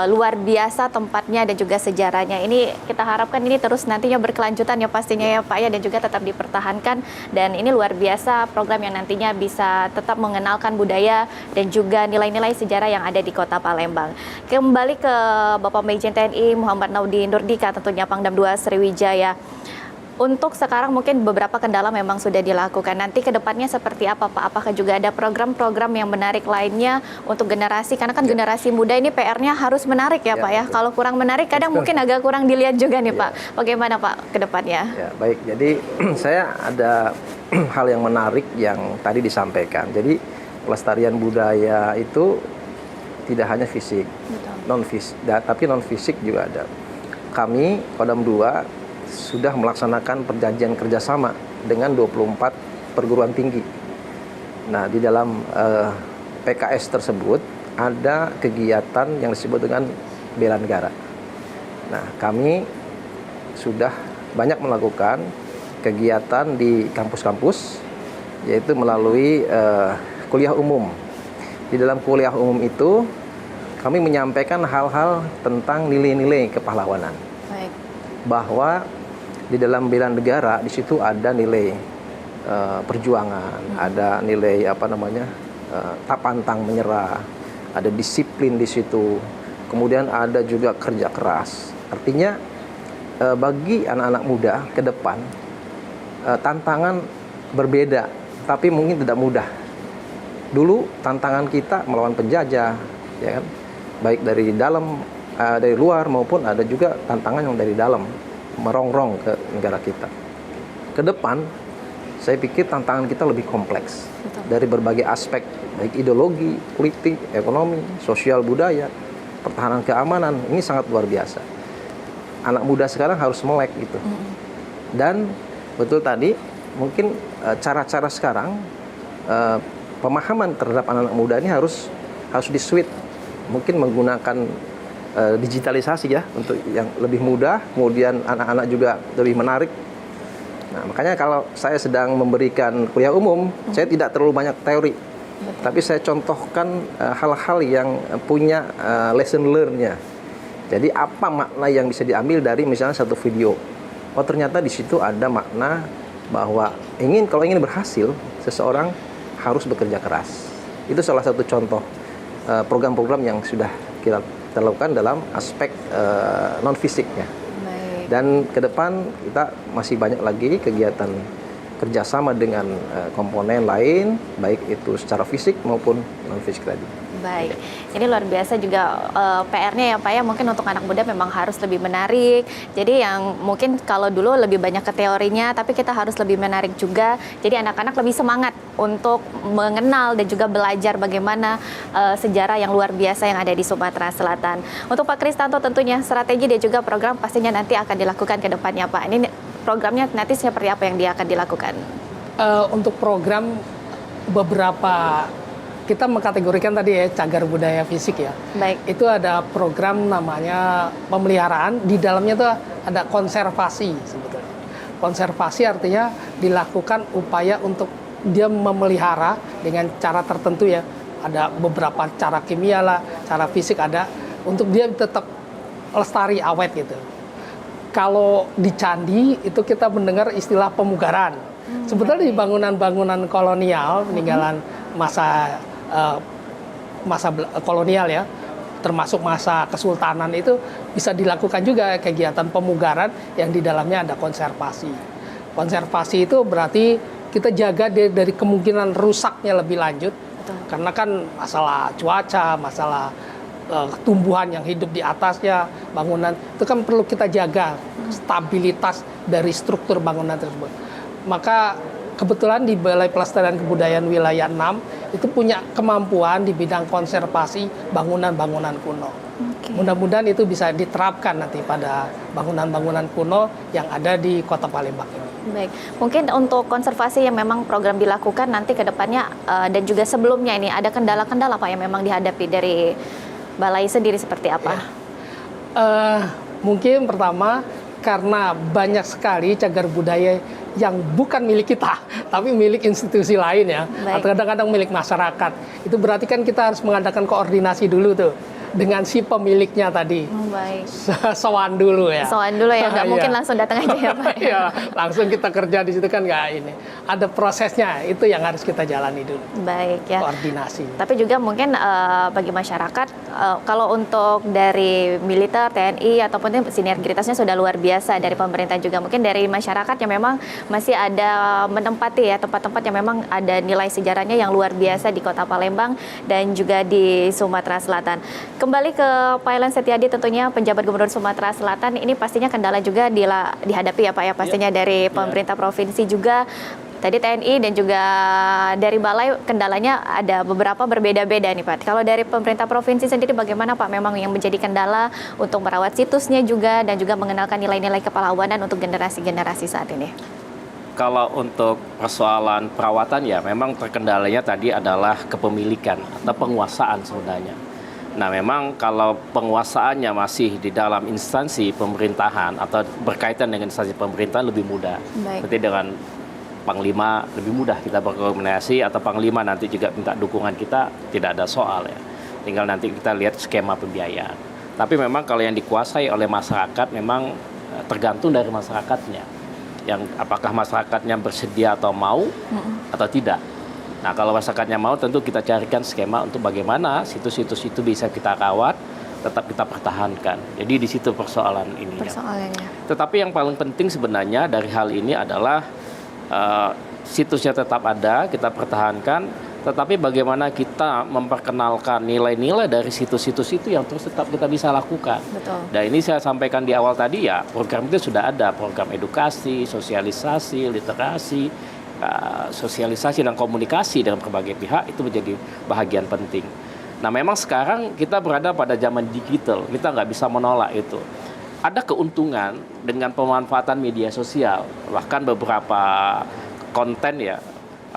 luar biasa tempatnya dan juga sejarahnya. Ini kita harapkan ini terus nantinya berkelanjutan ya pastinya ya Pak ya, dan juga tetap dipertahankan. Dan ini luar biasa program yang nantinya bisa tetap mengenalkan budaya dan juga nilai-nilai sejarah yang ada di Kota Palembang. Kembali ke Bapak Majen TNI Muhammad Naudi Nurdika, tentunya Pangdam 2 Sriwijaya. Untuk sekarang mungkin beberapa kendala memang sudah dilakukan. Nanti ke depannya seperti apa Pak? Apakah juga ada program-program yang menarik lainnya untuk generasi? Karena kan generasi muda ini PR-nya harus menarik ya Pak ya. Kalau kurang menarik kadang mungkin agak kurang dilihat juga nih Pak. Bagaimana Pak ke depannya? Ya, baik. Jadi saya ada hal yang menarik yang tadi disampaikan. Jadi pelestarian budaya itu tidak hanya fisik, tapi non fisik juga ada. Kami Pangdam 2 sudah melaksanakan perjanjian kerjasama dengan 24 perguruan tinggi. Nah, di dalam PKS tersebut ada kegiatan yang disebut dengan bela negara. Nah, kami sudah banyak melakukan kegiatan di kampus-kampus, yaitu melalui kuliah umum. Di dalam kuliah umum itu, kami menyampaikan hal-hal tentang nilai-nilai kepahlawanan. Baik. Bahwa di dalam bela negara di situ ada nilai perjuangan, ada nilai tak pantang menyerah, ada disiplin di situ, kemudian ada juga kerja keras. Artinya bagi anak-anak muda ke depan tantangan berbeda, tapi mungkin tidak mudah. Dulu tantangan kita melawan penjajah, ya kan, baik dari dalam, dari luar maupun ada juga tantangan yang dari dalam, merongrong ke negara kita. Ke depan, saya pikir tantangan kita lebih kompleks. Betul. Dari berbagai aspek, baik ideologi, politik, ekonomi, sosial, budaya, pertahanan keamanan, ini sangat luar biasa. Anak muda sekarang harus melek gitu. Dan betul tadi, mungkin cara-cara sekarang, pemahaman terhadap anak-anak muda ini harus di-switch. Mungkin menggunakan digitalisasi ya untuk yang lebih mudah, kemudian anak-anak juga lebih menarik. Nah, makanya kalau saya sedang memberikan kuliah umum, saya tidak terlalu banyak teori, tapi saya contohkan hal-hal yang punya lesson learn-nya. Jadi apa makna yang bisa diambil dari misalnya satu video? Oh, ternyata di situ ada makna bahwa kalau ingin berhasil, seseorang harus bekerja keras. Itu salah satu contoh program-program yang sudah kita lakukan dalam aspek non fisiknya. Dan ke depan kita masih banyak lagi kegiatan kerjasama dengan komponen lain, baik itu secara fisik maupun non fisik tadi. Baik, ini luar biasa juga PR-nya ya Pak ya, mungkin untuk anak muda memang harus lebih menarik. Jadi yang mungkin kalau dulu lebih banyak ke teorinya, tapi kita harus lebih menarik juga. Jadi anak-anak lebih semangat untuk mengenal dan juga belajar bagaimana sejarah yang luar biasa yang ada di Sumatera Selatan. Untuk Pak Kristanto tentunya strategi dan juga program pastinya nanti akan dilakukan ke depannya Pak. Ini programnya nanti seperti apa yang dia akan dilakukan? Untuk program beberapa kita mengkategorikan tadi ya cagar budaya fisik ya. Baik. Itu ada program namanya pemeliharaan, di dalamnya tuh ada konservasi sebetulnya. Konservasi artinya dilakukan upaya untuk dia memelihara dengan cara tertentu ya. Ada beberapa cara kimia lah, cara fisik ada untuk dia tetap lestari awet gitu. Kalau di candi itu kita mendengar istilah pemugaran. Sebetulnya di bangunan-bangunan kolonial peninggalan masa kolonial ya, termasuk masa kesultanan itu bisa dilakukan juga kegiatan pemugaran yang di dalamnya ada konservasi. Konservasi itu berarti kita jaga dari kemungkinan rusaknya lebih lanjut. Betul. Karena kan masalah cuaca, masalah tumbuhan yang hidup di atasnya, bangunan itu kan perlu kita jaga stabilitas dari struktur bangunan tersebut. Maka kebetulan di Balai Pelestarian Kebudayaan Wilayah 6 itu punya kemampuan di bidang konservasi bangunan-bangunan kuno. Mudah-mudahan itu bisa diterapkan nanti pada bangunan-bangunan kuno yang ada di Kota Palembang ini. Baik, mungkin untuk konservasi yang memang program dilakukan nanti ke depannya dan juga sebelumnya ini ada kendala-kendala Pak yang memang dihadapi dari Balai sendiri seperti apa? Mungkin pertama karena banyak sekali cagar budaya yang bukan milik kita, tapi milik institusi lain ya, atau kadang-kadang milik masyarakat. Itu berarti kan kita harus mengadakan koordinasi dulu tuh dengan si pemiliknya tadi. Baik. Sowan dulu ya. Sowan dulu ya, nggak mungkin Iya. langsung datang aja ya Pak. Iya, langsung kita kerja di situ kan nggak ini. Ada prosesnya, itu yang harus kita jalani dulu. Baik ya. Koordinasi. Tapi juga mungkin bagi masyarakat, kalau untuk dari militer, TNI, ataupun sinergitasnya sudah luar biasa dari pemerintah juga. Mungkin dari masyarakat yang memang masih ada menempati ya tempat-tempat yang memang ada nilai sejarahnya yang luar biasa di Kota Palembang dan juga di Sumatera Selatan. Kembali ke Pak Elan Setiadi, tentunya penjabat Gubernur Sumatera Selatan, ini pastinya kendala juga dihadapi ya Pak ya, pastinya dari pemerintah provinsi juga. Tadi TNI dan juga dari Balai kendalanya ada beberapa berbeda-beda nih Pak. Kalau dari pemerintah provinsi sendiri bagaimana Pak, memang yang menjadi kendala untuk merawat situsnya juga dan juga mengenalkan nilai-nilai kepahlawanan untuk generasi-generasi saat ini? Kalau untuk persoalan perawatan ya memang terkendalanya tadi adalah kepemilikan atau penguasaan sebenarnya. Nah memang kalau penguasaannya masih di dalam instansi pemerintahan atau berkaitan dengan instansi pemerintahan lebih mudah. Baik. Seperti dengan Panglima lebih mudah kita berkoordinasi, atau Panglima nanti juga minta dukungan kita, tidak ada soal ya. Tinggal nanti kita lihat skema pembiayaan. Tapi memang kalau yang dikuasai oleh masyarakat memang tergantung dari masyarakatnya. Yang apakah masyarakatnya bersedia atau mau atau tidak. Nah kalau masyarakatnya mau tentu kita carikan skema untuk bagaimana situs-situs itu bisa kita rawat, tetap kita pertahankan. Jadi di situ persoalan ini. Persoalannya. Tetapi yang paling penting sebenarnya dari hal ini adalah situsnya tetap ada, kita pertahankan, tetapi bagaimana kita memperkenalkan nilai-nilai dari situs-situs itu yang terus tetap kita bisa lakukan. Betul. Dan ini saya sampaikan di awal tadi ya, program itu sudah ada, program edukasi, sosialisasi, literasi, sosialisasi dan komunikasi dengan berbagai pihak itu menjadi bahagian penting. Nah memang sekarang kita berada pada zaman digital, kita nggak bisa menolak itu. Ada keuntungan dengan pemanfaatan media sosial, bahkan beberapa konten ya,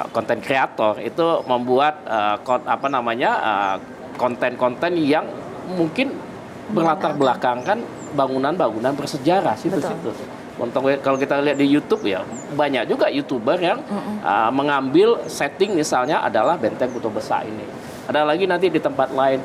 konten kreator itu membuat konten-konten yang mungkin berlatar belakangkan bangunan-bangunan bersejarah, situs-situs. Kalau kita lihat di YouTube ya, banyak juga YouTuber yang mengambil setting misalnya adalah Benteng Kutub Besar ini. Ada lagi nanti di tempat lain.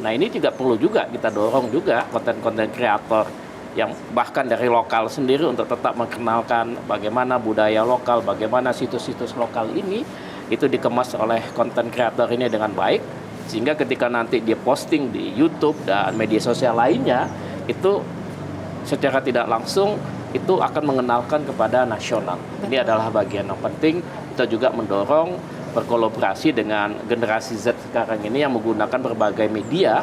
Nah ini juga perlu juga kita dorong juga konten-konten kreator yang bahkan dari lokal sendiri untuk tetap mengenalkan bagaimana budaya lokal, bagaimana situs-situs lokal ini itu dikemas oleh konten kreator ini dengan baik, sehingga ketika nanti dia posting di YouTube dan media sosial lainnya itu secara tidak langsung itu akan mengenalkan kepada nasional. Ini adalah bagian yang penting. Kita juga mendorong berkolaborasi dengan generasi Z sekarang ini yang menggunakan berbagai media,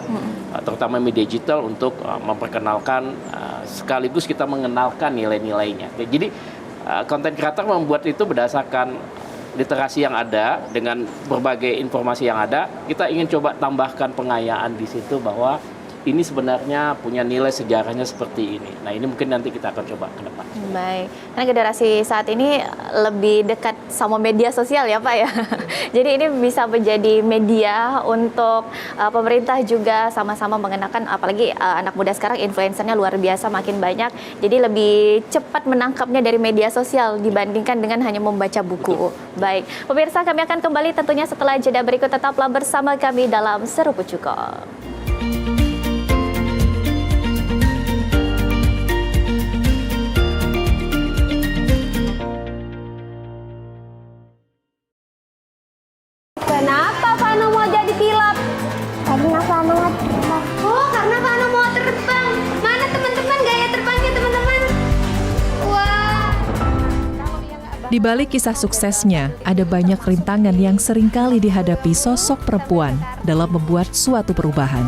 terutama media digital untuk memperkenalkan sekaligus kita mengenalkan nilai-nilainya. Jadi konten kreator membuat itu berdasarkan literasi yang ada dengan berbagai informasi yang ada. Kita ingin coba tambahkan pengayaan di situ bahwa ini sebenarnya punya nilai sejarahnya seperti ini. Nah ini mungkin nanti kita akan coba ke depan. Baik, karena generasi saat ini lebih dekat sama media sosial ya Pak ya. Jadi ini bisa menjadi media untuk pemerintah juga sama-sama mengenakan, apalagi anak muda sekarang influencernya luar biasa makin banyak. Jadi lebih cepat menangkapnya dari media sosial dibandingkan dengan hanya membaca buku. Betul. Baik, pemirsa kami akan kembali tentunya setelah jeda berikut, tetaplah bersama kami dalam Seruput Cuko. Kenapa Vano mau jadi pilot? Karena Vano mau terbang. Oh, karena Vano mau terbang. Mana teman-teman gaya terbangnya teman-teman? Wah. Di balik kisah suksesnya, ada banyak rintangan yang seringkali dihadapi sosok perempuan dalam membuat suatu perubahan.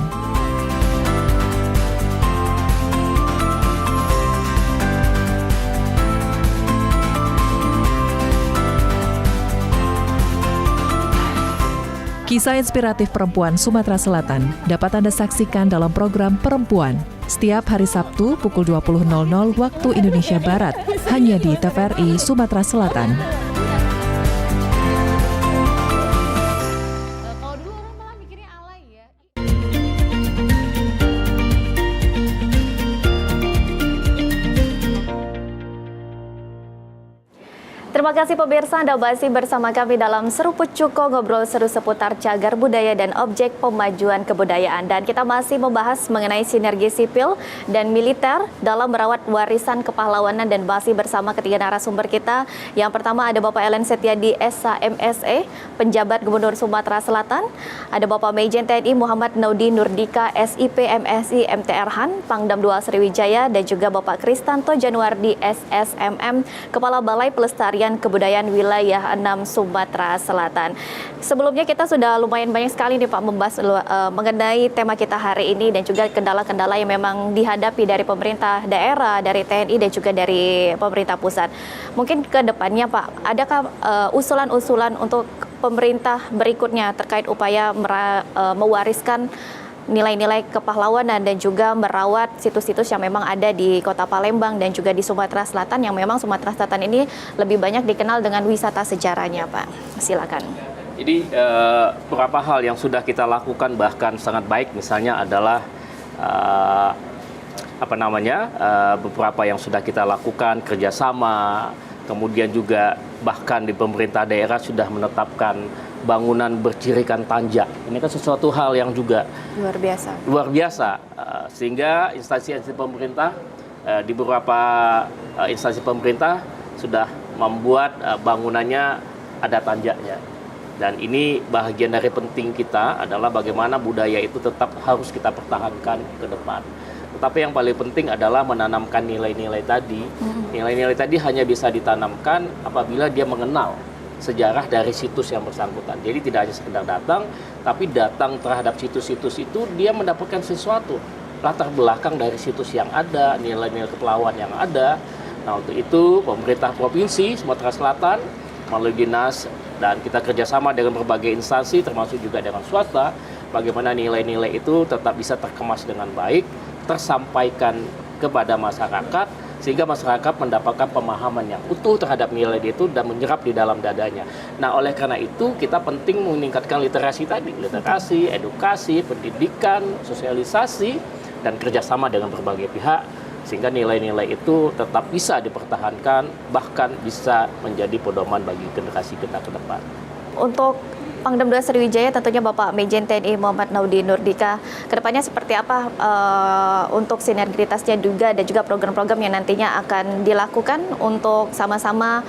Kisah inspiratif perempuan Sumatera Selatan dapat Anda saksikan dalam program Perempuan setiap hari Sabtu pukul 20.00 waktu Indonesia Barat, hanya di TVRI Sumatera Selatan. Terima Terima kasih pemirsa, Anda masih bersama kami dalam Seruput Cuko, ngobrol seru seputar cagar budaya dan objek pemajuan kebudayaan. Dan kita masih membahas mengenai sinergi sipil dan militer dalam merawat warisan kepahlawanan, dan masih bersama ketiga narasumber kita. Yang pertama ada Bapak Ellen Setiadi SH MSE, penjabat Gubernur Sumatera Selatan. Ada Bapak Majen TNI Muhammad Naudi Nurdika SIP MSI MTR Han, Pangdam 2 Sriwijaya, dan juga Bapak Kristanto Januardi SSMM, Kepala Balai Pelestarian Kebudayaan Wilayah 6 Sumatera Selatan. Sebelumnya kita sudah lumayan banyak sekali nih Pak membahas mengenai tema kita hari ini, dan juga kendala-kendala yang memang dihadapi dari pemerintah daerah, dari TNI, dan juga dari pemerintah pusat. Mungkin ke depannya Pak, adakah usulan-usulan untuk pemerintah berikutnya terkait upaya mewariskan nilai-nilai kepahlawanan dan juga merawat situs-situs yang memang ada di Kota Palembang dan juga di Sumatera Selatan, yang memang Sumatera Selatan ini lebih banyak dikenal dengan wisata sejarahnya, Pak. Silakan. Jadi beberapa hal yang sudah kita lakukan bahkan sangat baik, misalnya adalah beberapa yang sudah kita lakukan kerjasama, kemudian juga bahkan di pemerintah daerah sudah menetapkan bangunan bercirikan tanjak. Ini kan sesuatu hal yang juga luar biasa, sehingga instansi-instansi pemerintah di beberapa instansi pemerintah sudah membuat bangunannya ada tanjaknya. Dan ini bagian dari penting kita adalah bagaimana budaya itu tetap harus kita pertahankan ke depan. Tetapi yang paling penting adalah menanamkan nilai-nilai tadi. Nilai-nilai tadi hanya bisa ditanamkan apabila dia mengenal sejarah dari situs yang bersangkutan. Jadi tidak hanya sekedar datang, tapi datang terhadap situs-situs itu dia mendapatkan sesuatu, latar belakang dari situs yang ada, nilai-nilai kepahlawanan yang ada. Nah, untuk itu pemerintah Provinsi Sumatera Selatan melalui dinas, dan kita kerjasama dengan berbagai instansi termasuk juga dengan swasta, bagaimana nilai-nilai itu tetap bisa terkemas dengan baik, tersampaikan kepada masyarakat, sehingga masyarakat mendapatkan pemahaman yang utuh terhadap nilai itu dan menyerap di dalam dadanya. Nah, oleh karena itu kita penting meningkatkan literasi tadi, literasi, edukasi, pendidikan, sosialisasi, dan kerjasama dengan berbagai pihak, sehingga nilai-nilai itu tetap bisa dipertahankan, bahkan bisa menjadi pedoman bagi generasi kita ke depan. Untuk Pangdam 2 Sriwijaya, tentunya Bapak Majen TNI Muhammad Naudi Nurdika, kedepannya seperti apa untuk sinergitasnya juga, dan juga program-program yang nantinya akan dilakukan untuk sama-sama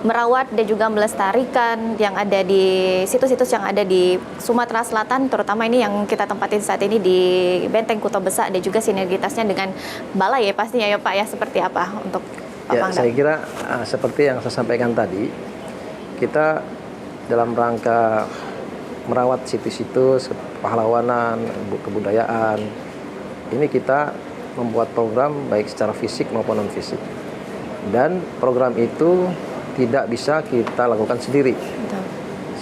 merawat dan juga melestarikan yang ada di situs-situs yang ada di Sumatera Selatan, terutama ini yang kita tempatin saat ini di Benteng Kuto Besak, dan juga sinergitasnya dengan balai ya pastinya ya Pak ya, seperti apa untuk Pak Pangdam? Saya kira seperti yang saya sampaikan tadi, kita dalam rangka merawat situs-situs kepahlawanan, kebudayaan, ini kita membuat program baik secara fisik maupun non-fisik. Dan program itu tidak bisa kita lakukan sendiri.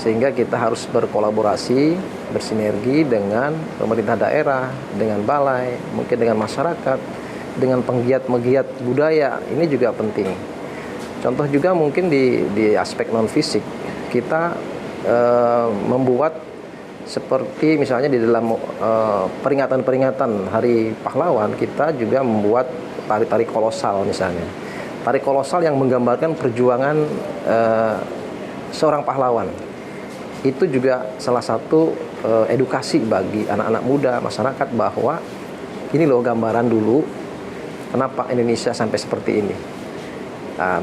Sehingga kita harus berkolaborasi, bersinergi dengan pemerintah daerah, dengan balai, mungkin dengan masyarakat, dengan penggiat-penggiat budaya. Ini juga penting. Contoh juga mungkin di aspek non-fisik, kita membuat seperti misalnya di dalam peringatan-peringatan Hari Pahlawan, kita juga membuat tari-tari kolosal misalnya. Tari kolosal yang menggambarkan perjuangan seorang pahlawan. Itu juga salah satu edukasi bagi anak-anak muda, masyarakat, bahwa ini loh gambaran dulu kenapa Indonesia sampai seperti ini.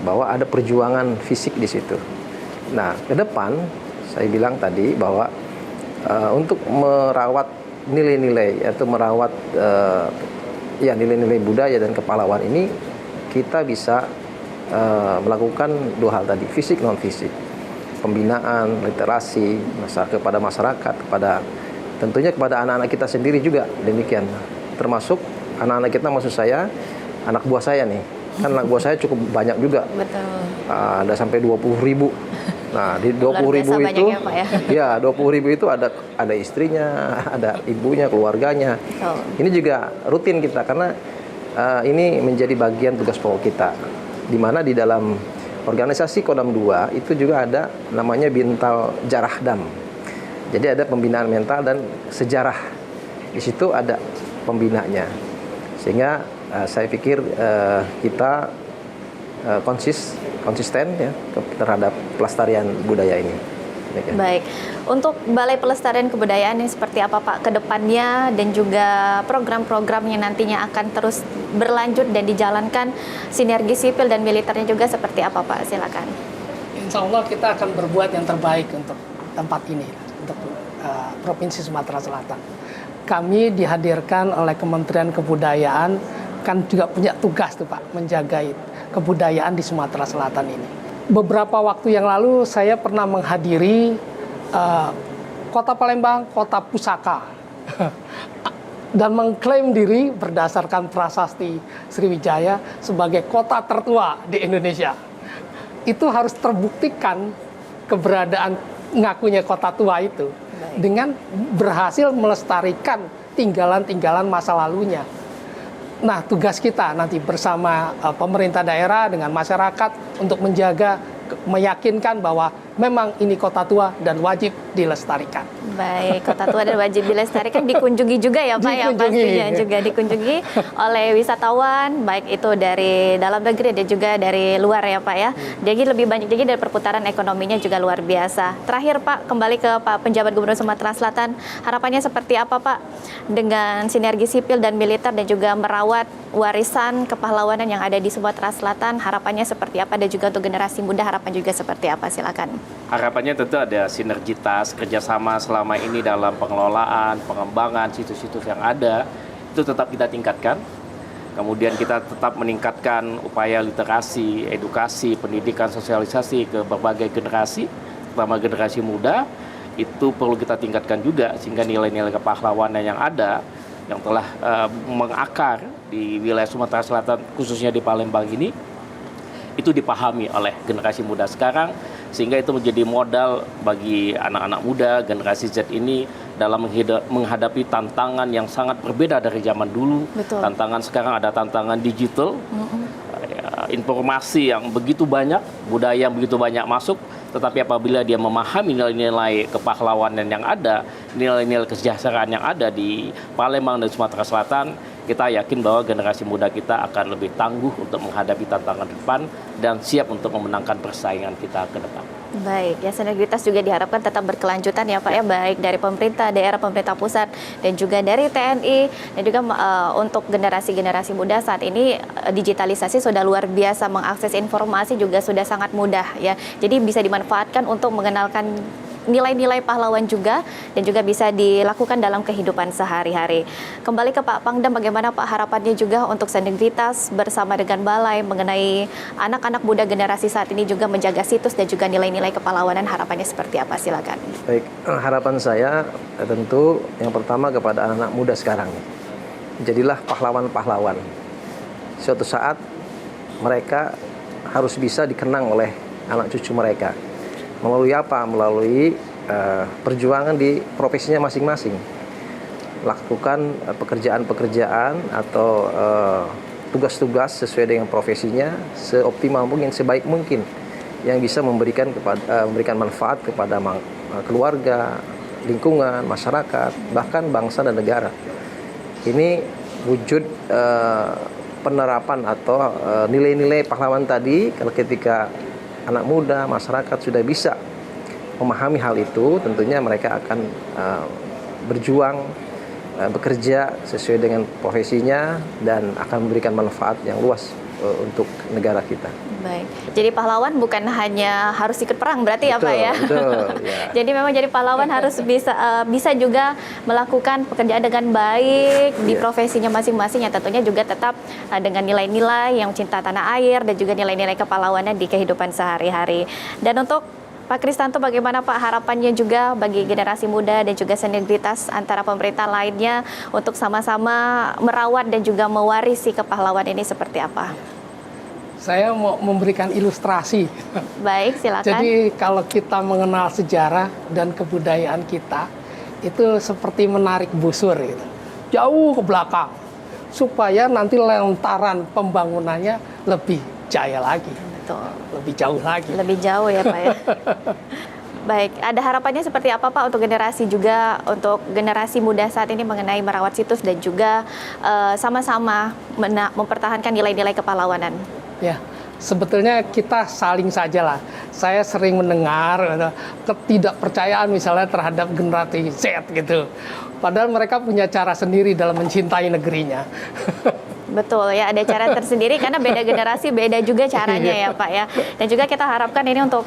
Bahwa ada perjuangan fisik di situ. Nah, ke depan saya bilang tadi bahwa untuk merawat nilai-nilai, yaitu merawat nilai-nilai budaya dan kepahlawanan ini, kita bisa melakukan dua hal tadi, fisik non fisik, pembinaan, literasi kepada masyarakat, tentunya kepada anak-anak kita sendiri juga demikian, termasuk anak-anak kita, maksud saya anak buah saya nih, kan anak buah saya cukup banyak juga. Betul. Ada sampai 20.000. Nah, di 20.000 itu, ya 20.000 itu ada istrinya, ada ibunya, keluarganya. Ini juga rutin kita, karena ini menjadi bagian tugas pokok kita. Di mana di dalam organisasi Kodam 2 itu juga ada namanya Bintal Jarahdam. Jadi ada pembinaan mental dan sejarah. Di situ ada pembinanya. Sehingga saya pikir kita konsisten ya terhadap pelestarian budaya ini. Baik, untuk Balai Pelestarian Kebudayaan ini seperti apa Pak ke depannya dan juga program-program yang nantinya akan terus berlanjut dan dijalankan, sinergi sipil dan militernya juga seperti apa Pak? Silakan. Insya Allah kita akan berbuat yang terbaik untuk tempat ini, untuk Provinsi Sumatera Selatan. Kami dihadirkan oleh Kementerian Kebudayaan, kan juga punya tugas tuh Pak, menjaga kebudayaan di Sumatera Selatan ini. Beberapa waktu yang lalu saya pernah menghadiri Kota Palembang, kota pusaka, dan mengklaim diri berdasarkan prasasti Sriwijaya sebagai kota tertua di Indonesia. Itu harus terbuktikan keberadaan ngakunya kota tua itu dengan berhasil melestarikan tinggalan-tinggalan masa lalunya. Nah, tugas kita nanti bersama pemerintah daerah dengan masyarakat untuk menjaga, meyakinkan bahwa memang ini kota tua dan wajib dilestarikan. Baik, kota tua dan wajib dilestarikan, dikunjungi juga ya Pak ya, pastinya juga dikunjungi oleh wisatawan, baik itu dari dalam negeri dan juga dari luar ya Pak ya. Jadi lebih banyak lagi dari perputaran ekonominya juga luar biasa. Terakhir Pak, kembali ke Pak Penjabat Gubernur Sumatera Selatan, harapannya seperti apa Pak dengan sinergi sipil dan militer dan juga merawat warisan kepahlawanan yang ada di Sumatera Selatan, harapannya seperti apa dan juga untuk generasi muda harapan juga seperti apa? Silakan. Harapannya tentu ada sinergitas kerjasama selama ini dalam pengelolaan, pengembangan situs-situs yang ada, itu tetap kita tingkatkan. Kemudian kita tetap meningkatkan upaya literasi, edukasi, pendidikan, sosialisasi ke berbagai generasi, terutama generasi muda, itu perlu kita tingkatkan juga sehingga nilai-nilai kepahlawanan yang ada, yang telah mengakar di wilayah Sumatera Selatan, khususnya di Palembang ini, itu dipahami oleh generasi muda sekarang, sehingga itu menjadi modal bagi anak-anak muda, generasi Z ini dalam menghadapi tantangan yang sangat berbeda dari zaman dulu. Betul. Tantangan sekarang ada tantangan digital, informasi yang begitu banyak, budaya yang begitu banyak masuk, tetapi apabila dia memahami nilai-nilai kepahlawanan yang ada, nilai-nilai kesejahteraan yang ada di Palembang dan Sumatera Selatan, kita yakin bahwa generasi muda kita akan lebih tangguh untuk menghadapi tantangan depan dan siap untuk memenangkan persaingan kita ke depan. Baik, ya sinergitas juga diharapkan tetap berkelanjutan ya Pak ya, baik dari pemerintah daerah, pemerintah pusat dan juga dari TNI dan juga untuk generasi-generasi muda saat ini digitalisasi sudah luar biasa, mengakses informasi juga sudah sangat mudah ya. Jadi bisa dimanfaatkan untuk mengenalkan nilai-nilai pahlawan juga dan juga bisa dilakukan dalam kehidupan sehari-hari. Kembali ke Pak Pangdam, bagaimana Pak harapannya juga untuk sinergitas bersama dengan Balai mengenai anak-anak muda generasi saat ini juga menjaga situs dan juga nilai-nilai kepahlawanan, harapannya seperti apa? Silakan. Baik, harapan saya tentu yang pertama kepada anak-anak muda sekarang. Jadilah pahlawan-pahlawan. Suatu saat mereka harus bisa dikenang oleh anak cucu mereka. Melalui apa? Melalui perjuangan di profesinya masing-masing. Lakukan pekerjaan-pekerjaan atau tugas-tugas sesuai dengan profesinya seoptimal mungkin, sebaik mungkin, yang bisa memberikan manfaat kepada keluarga, lingkungan, masyarakat, bahkan bangsa dan negara. Ini wujud penerapan atau nilai-nilai pahlawan tadi. Kalau ketika anak muda, masyarakat sudah bisa memahami hal itu, tentunya mereka akan berjuang, bekerja sesuai dengan profesinya dan akan memberikan manfaat yang luas untuk negara kita. Baik, jadi pahlawan bukan hanya harus ikut perang berarti ya Pak ya? Betul, ya. Jadi memang jadi pahlawan harus bisa juga melakukan pekerjaan dengan baik di profesinya masing-masing, yang tentunya juga tetap dengan nilai-nilai yang cinta tanah air dan juga nilai-nilai kepahlawanan di kehidupan sehari-hari. Dan untuk Pak Kristanto, bagaimana Pak harapannya juga bagi generasi muda dan juga sinergitas antara pemerintah lainnya untuk sama-sama merawat dan juga mewarisi kepahlawan ini seperti apa? Saya mau memberikan ilustrasi. Baik, silakan. Jadi kalau kita mengenal sejarah dan kebudayaan kita, itu seperti menarik busur gitu, jauh ke belakang, supaya nanti lontaran pembangunannya lebih jaya lagi. Betul. Lebih jauh lagi. Lebih jauh ya Pak ya. Baik, ada harapannya seperti apa Pak untuk generasi juga, untuk generasi muda saat ini mengenai merawat situs dan juga sama-sama mempertahankan nilai-nilai kepahlawanan? Ya, sebetulnya kita saling saja lah. Saya sering mendengar ketidakpercayaan misalnya terhadap generasi Z gitu. Padahal mereka punya cara sendiri dalam mencintai negerinya. Betul ya, ada cara tersendiri karena beda generasi, beda juga caranya ya Pak ya. Dan juga kita harapkan ini untuk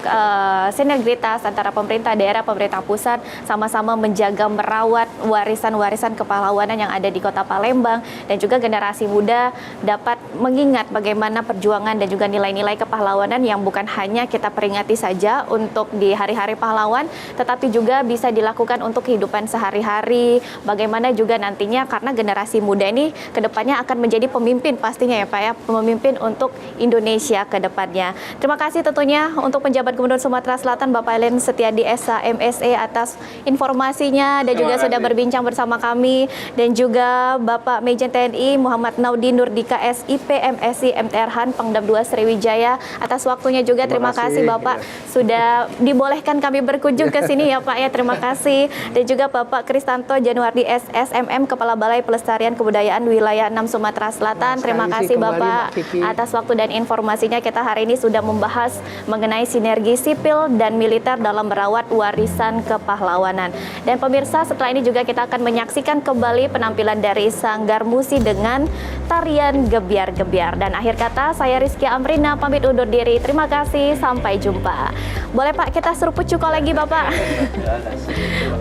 sinergitas antara pemerintah daerah, pemerintah pusat sama-sama menjaga merawat warisan-warisan kepahlawanan yang ada di Kota Palembang, dan juga generasi muda dapat mengingat bagaimana perjuangan dan juga nilai-nilai kepahlawanan yang bukan hanya kita peringati saja untuk di hari-hari pahlawan, tetapi juga bisa dilakukan untuk kehidupan sehari-hari. Bagaimana juga nantinya, karena generasi muda ini kedepannya akan menjadi pemimpin pastinya ya Pak ya, pemimpin untuk Indonesia ke depannya. Terima kasih tentunya untuk penjabat Gubernur Sumatera Selatan Bapak Elen Setiadi SH MSE atas informasinya dan juga sudah berbincang bersama kami, dan juga Bapak Majen TNI Muhammad Naudi Nurdika SIP MSI MTR Han Pangdam 2 Sriwijaya atas waktunya juga. Terima kasih Bapak sudah dibolehkan kami berkunjung ke sini ya Pak ya. Terima kasih. Dan juga Bapak Kristanto Januardi SSMM Kepala Balai Pelestarian Kebudayaan Wilayah 6 Sumatera Selatan. Terima kasih Bapak atas waktu dan informasinya. Kita hari ini sudah membahas mengenai sinergi sipil dan militer dalam merawat warisan kepahlawanan. Dan pemirsa, setelah ini juga kita akan menyaksikan kembali penampilan dari Sanggar Musi dengan tarian gebiar-gebiar. Dan akhir kata, saya Rizky Amrina pamit undur diri. Terima kasih, sampai jumpa. Boleh Pak, kita seruput cuko lagi Bapak.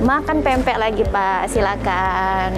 Makan pempek lagi Pak, silakan.